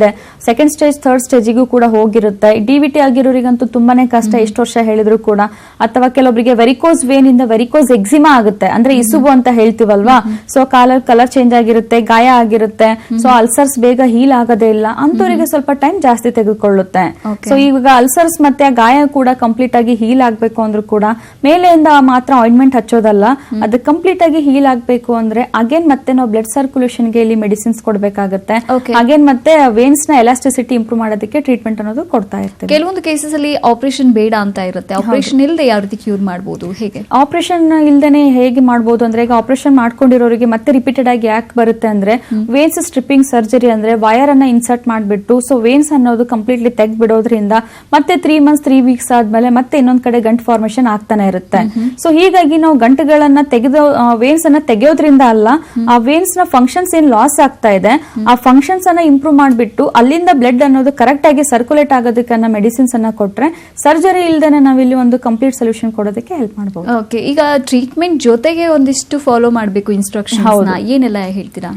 S2: ಸೆಕೆಂಡ್ ಸ್ಟೇಜ್, ಥರ್ಡ್ ಸ್ಟೇಜಿಗೂ ಕೂಡ ಹೋಗಿರುತ್ತೆ. ಡಿವಿಟಿ ಆಗಿರೋರಿಗಂತೂ ತುಂಬಾನೇ ಕಷ್ಟ, ಎಷ್ಟು ವರ್ಷ ಹೇಳಿದ್ರು ಕೂಡ. ಅಥವಾ ಕೆಲವೊಬ್ಬರಿಗೆ ವೆರಿಕೋಸ್ ವೇನ್ ಇಂದ ವೆರಿಕೋಸ್ ಎಕ್ಸಿಮಾ ಆಗುತ್ತೆ, ಅಂದ್ರೆ ಇಸುಬು ಅಂತ ಹೇಳ್ತೀವಲ್ವಾ. ಸೊ ಕಾಲರ್ ಕಲರ್ ಚೇಂಜ್ ಆಗಿರುತ್ತೆ, ಗಾಯ ಆಗಿರುತ್ತೆ. ಸೊ ಅಲ್ಸರ್ಸ್ ಬೇಗ ಹೀಲ್ ಆಗೋದೇ ಇಲ್ಲ, ಅಂತವರಿಗೆ ಸ್ವಲ್ಪ ಟೈಮ್ ಜಾಸ್ತಿ ತೆಗೆದುಕೊಳ್ಳುತ್ತೆ. ಸೊ ಈಗ ಅಲ್ಸರ್ಸ್ ಮತ್ತೆ ಗಾಯ ಕೂಡ ಕಂಪ್ಲೀಟ್ ಆಗಿ ಹೀಲ್ ಆಗ್ಬೇಕು ಅಂದ್ರೂ ಕೂಡ ಮೇಲೆಯಿಂದ ಮಾತ್ರ ಆಯಿಂಟ್ಮೆಂಟ್ ಹಚ್ಚೋದಲ್ಲ, ಅದು ಕಂಪ್ಲೀಟ್ ಆಗಿ ಹೀಲ್ ಆಗ್ಬೇಕು ಅಂದ್ರೆ ಅಗೇನ್ ಮತ್ತೆ ನಾವು ಬ್ಲಡ್ ಸರ್ಕ್ಯುಲೇಷನ್ ಗೆ ಇಲ್ಲಿ ಮೆಡಿಸಿನ್ಸ್ ಕೊಡ್ಬೇಕಾಗುತ್ತೆ. ಅಗೇನ್ ಮತ್ತೆ ವೇನ್ಸ್ ನ ಎಲಾಸ್ಟಿಸಿಟಿ ಇಂಪ್ರೂವ್ ಮಾಡೋದಕ್ಕೆ ಟ್ರೀಟ್ಮೆಂಟ್ ಅನ್ನೋದು ಕೊಡ್ತಾ ಇರ್ತೀವಿ.
S1: ಕೆಲವೊಂದು ಕೇಸಸ್ ಅಲ್ಲಿ ಆಪರೇಷನ್ ಬೇಡ ಅಂತ ಇರುತ್ತೆ. ಆಪರೇಷನ್ ಇಲ್ಲದೆ ಯಾವ ರೀತಿ ಕ್ಯೂರ್ ಮಾಡಬಹುದು? ಹೇಗೆ
S2: ಆಪರೇಷನ್ ಇಲ್ದೇನೆ ಹೇಗೆ ಮಾಡಬಹುದು ಅಂದ್ರೆ, ಈಗ ಆಪರೇಷನ್ ಮಾಡ್ಕೊಂಡಿರೋರಿಗೆ ಮತ್ತೆ ರಿಪೀಟೆಡ್ ಆಗಿ ಯಾಕೆ ಬರುತ್ತೆ ಅಂದ್ರೆ, ವೇನ್ಸ್ ಸ್ಟ್ರಿಪ್ಪಿಂಗ್ ಸರ್ಜರಿ ಅಂದ್ರೆ ವೈರ್ ಅನ್ನ ಇನ್ಸರ್ಟ್ ಮಾಡ್ಬಿಟ್ಟು ಸೊ ವೇನ್ಸ್ ಅನ್ನೋದು ಕಂಪ್ಲೀಟ್ಲಿ ತೆಗ್ ಬಿಡೋದ್ರಿಂದ ಮತ್ತೆ 3 months 3 weeks ಆದ್ಮೇಲೆ ಮತ್ತೆ ಇನ್ನೊಂದ್ ಕಡೆ ಗಂಟು ಫಾರ್ಮೇಶನ್ ಆಗ್ತಾನೆ ಇರುತ್ತೆ. ಸೊ ಹೀಗಾಗಿ ನಾವು ಗಂಟುಗಳನ್ನ ತೆಗೆದು ವೇನ್ಸ್ ಅನ್ನ ತೆಗೆಯೋದ್ರಿಂದ ಅಲ್ಲ, ಆ ವೇನ್ಸ್ ನ ಫಂಕ್ಷನ್ಸ್ ಏನ್ ಲಾಸ್ ಆಗ್ತಾ ಇದೆ ಆ ಫಂಕ್ಷನ್ಸ್ ಅನ್ನ ಇಂಪ್ರೂವ್ ಮಾಡ್ಬಿಟ್ಟು ಅಲ್ಲಿಂದ ಬ್ಲಡ್ ಅನ್ನೋದು ಕರೆಕ್ಟ್ ಆಗಿ ಸರ್ಕ್ಯುಲೇಟ್ ಆಗೋದಕ್ಕೆ ಮೆಡಿಸಿನ್ಸ್ ಅನ್ನ ಕೊಟ್ರೆ ಸರ್ಜರಿ ಇಲ್ದೇನೆ ನಾವಿಲ್ಲಿ ಒಂದು ಕಂಪ್ಲೀಟ್ ಸೊಲ್ಯೂಷನ್ ಕೊಡೋದಕ್ಕೆ ಹೆಲ್ಪ್ ಮಾಡಬಹುದು.
S1: ಓಕೆ, ಈಗ ಟ್ರೀಟ್ಮೆಂಟ್ ಜೊತೆಗೆ ಒಂದಿಷ್ಟು ಫಾಲೋ ಮಾಡಬೇಕು ಇನ್ಸ್ಟ್ರಕ್ಷನ್ಸ್, ಏನೆಲ್ಲ ಹೇಳ್ತೀರಾ?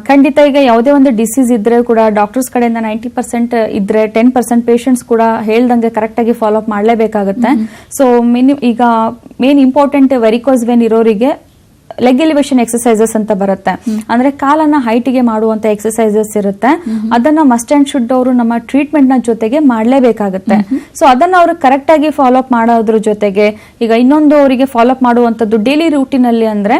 S2: ಖಂಡಿತ. ಈಗ ಯಾವುದೇ ಒಂದು ಡಿಸೀಸ್ ಇದ್ರೆ ಕೂಡ ಡಾಕ್ಟರ್ಸ್ ಕಡೆಯಿಂದ 90% ಇದ್ರೆ 10% ಪೇಷಂಟ್ಸ್ ಕೂಡ ಹೇಳ್ದಂಗೆ ಕರೆಕ್ಟ್ ಆಗಿ ಫಾಲೋ ಅಪ್ ಮಾಡಲೇಬೇಕಾಗುತ್ತೆ. ಸೊ ಈಗ ಮೇನ್ ಇಂಪಾರ್ಟೆಂಟ್ ವೆರಿಕೋಸ್ ವೇನ್ ಇರೋರಿಗೆ ಲೆಗ್ ಎಲಿವೇಶನ್ ಎಕ್ಸರ್ಸೈಸಸ್ ಅಂತ ಬರುತ್ತೆ. ಅಂದ್ರೆ ಕಾಲನ್ನ ಹೈಟ್ ಗೆ ಮಾಡುವಂತ ಎಕ್ಸರ್ಸೈಸಸ್ ಇರುತ್ತೆ. ಅದನ್ನ ಮಸ್ಟ್ ಅಂಡ್ ಶುಡ್ ಅವರು ನಮ್ಮ ಟ್ರೀಟ್ಮೆಂಟ್ ನ ಜೊತೆಗೆ ಮಾಡಲೇಬೇಕಾಗುತ್ತೆ. ಸೊ ಅದನ್ನ ಅವರು ಕರೆಕ್ಟ್ ಆಗಿ ಫಾಲೋ ಅಪ್ ಮಾಡೋದ್ರ ಜೊತೆಗೆ ಈಗ ಇನ್ನೊಂದು ಅವರಿಗೆ ಫಾಲೋ ಅಪ್ ಮಾಡುವಂತದ್ದು ಡೈಲಿ ರೂಟೀನ್ ಅಲ್ಲಿ ಅಂದ್ರೆ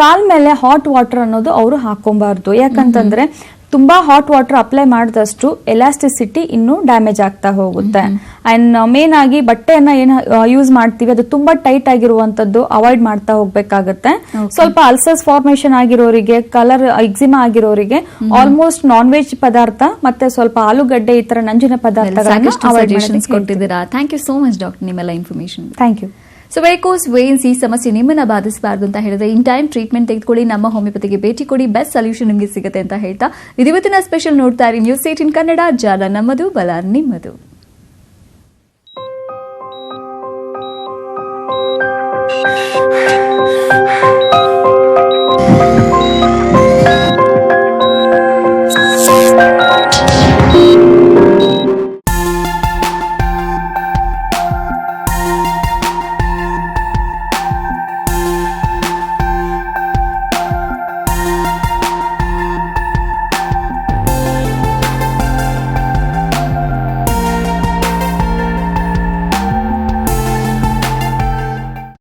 S2: ಕಾಲ್ ಮೇಲೆ ಹಾಟ್ ವಾಟರ್ ಅನ್ನೋದು ಅವರು ಹಾಕೊಂಬಾರ್ದು. ಯಾಕಂತಂದ್ರೆ ತುಂಬಾ ಹಾಟ್ ವಾಟರ್ ಅಪ್ಲೈ ಮಾಡಿದಷ್ಟು ಎಲಾಸ್ಟಿಸಿಟಿ ಇನ್ನೂ ಡ್ಯಾಮೇಜ್ ಆಗ್ತಾ ಹೋಗುತ್ತೆ. ಅಂಡ್ ಮೇನ್ ಆಗಿ ಬಟ್ಟೆಯನ್ನ ಏನು ಯೂಸ್ ಮಾಡ್ತೀವಿ ಅದು ತುಂಬಾ ಟೈಟ್ ಆಗಿರುವಂತದ್ದು ಅವಾಯ್ಡ್ ಮಾಡ್ತಾ ಹೋಗ್ಬೇಕಾಗತ್ತೆ. ಸ್ವಲ್ಪ ಅಲ್ಸರ್ಸ್ ಫಾರ್ಮೇಶನ್ ಆಗಿರೋರಿಗೆ, ಕಲರ್ ಎಕ್ಸಿಮಾ ಆಗಿರೋರಿಗೆ ಆಲ್ಮೋಸ್ಟ್ ನಾನ್ ವೆಜ್ ಪದಾರ್ಥ ಮತ್ತೆ ಸ್ವಲ್ಪ ಆಲೂಗಡ್ಡೆ ಈ ತರ ನಂಜಿನ ಪದಾರ್ಥಗಳನ್ನ ಅವಾಯ್ಡ್ ಮಾಡೋದಕ್ಕೆ
S1: ಕೊಟ್ಟಿದ್ದೀರಾ. Thank you so much doctor ನಿಮ್ಮೆಲ್ಲ information.
S2: Thank you.
S1: So varicose veins ಈ ಸಮಸ್ಯೆ ನಿಮ್ಮನ್ನ ಬಾಧಿಸಬಾರದು ಅಂತ ಹೇಳಿದ್ರೆ ಇನ್ ಟೈಮ್ ಟ್ರೀಟ್ಮೆಂಟ್ ತೆಗೆದುಕೊಳ್ಳಿ, ನಮ್ಮ ಹೋಮಿಯೋಪತಿಗೆ ಭೇಟಿ ಕೊಡಿ, ಬೆಸ್ಟ್ ಸೊಲ್ಯೂಷನ್ ನಿಮಗೆ ಸಿಗುತ್ತೆ ಅಂತ ಹೇಳ್ತಾ ಇವತ್ತಿನ ಸ್ಪೆಷಲ್ ನೋಡ್ತಾ ಇರಿ ನ್ಯೂಸ್ 18 ಕನ್ನಡ. ಜಾಲ ನಮ್ಮದು, ಬಲ ನಿಮ್ಮದು.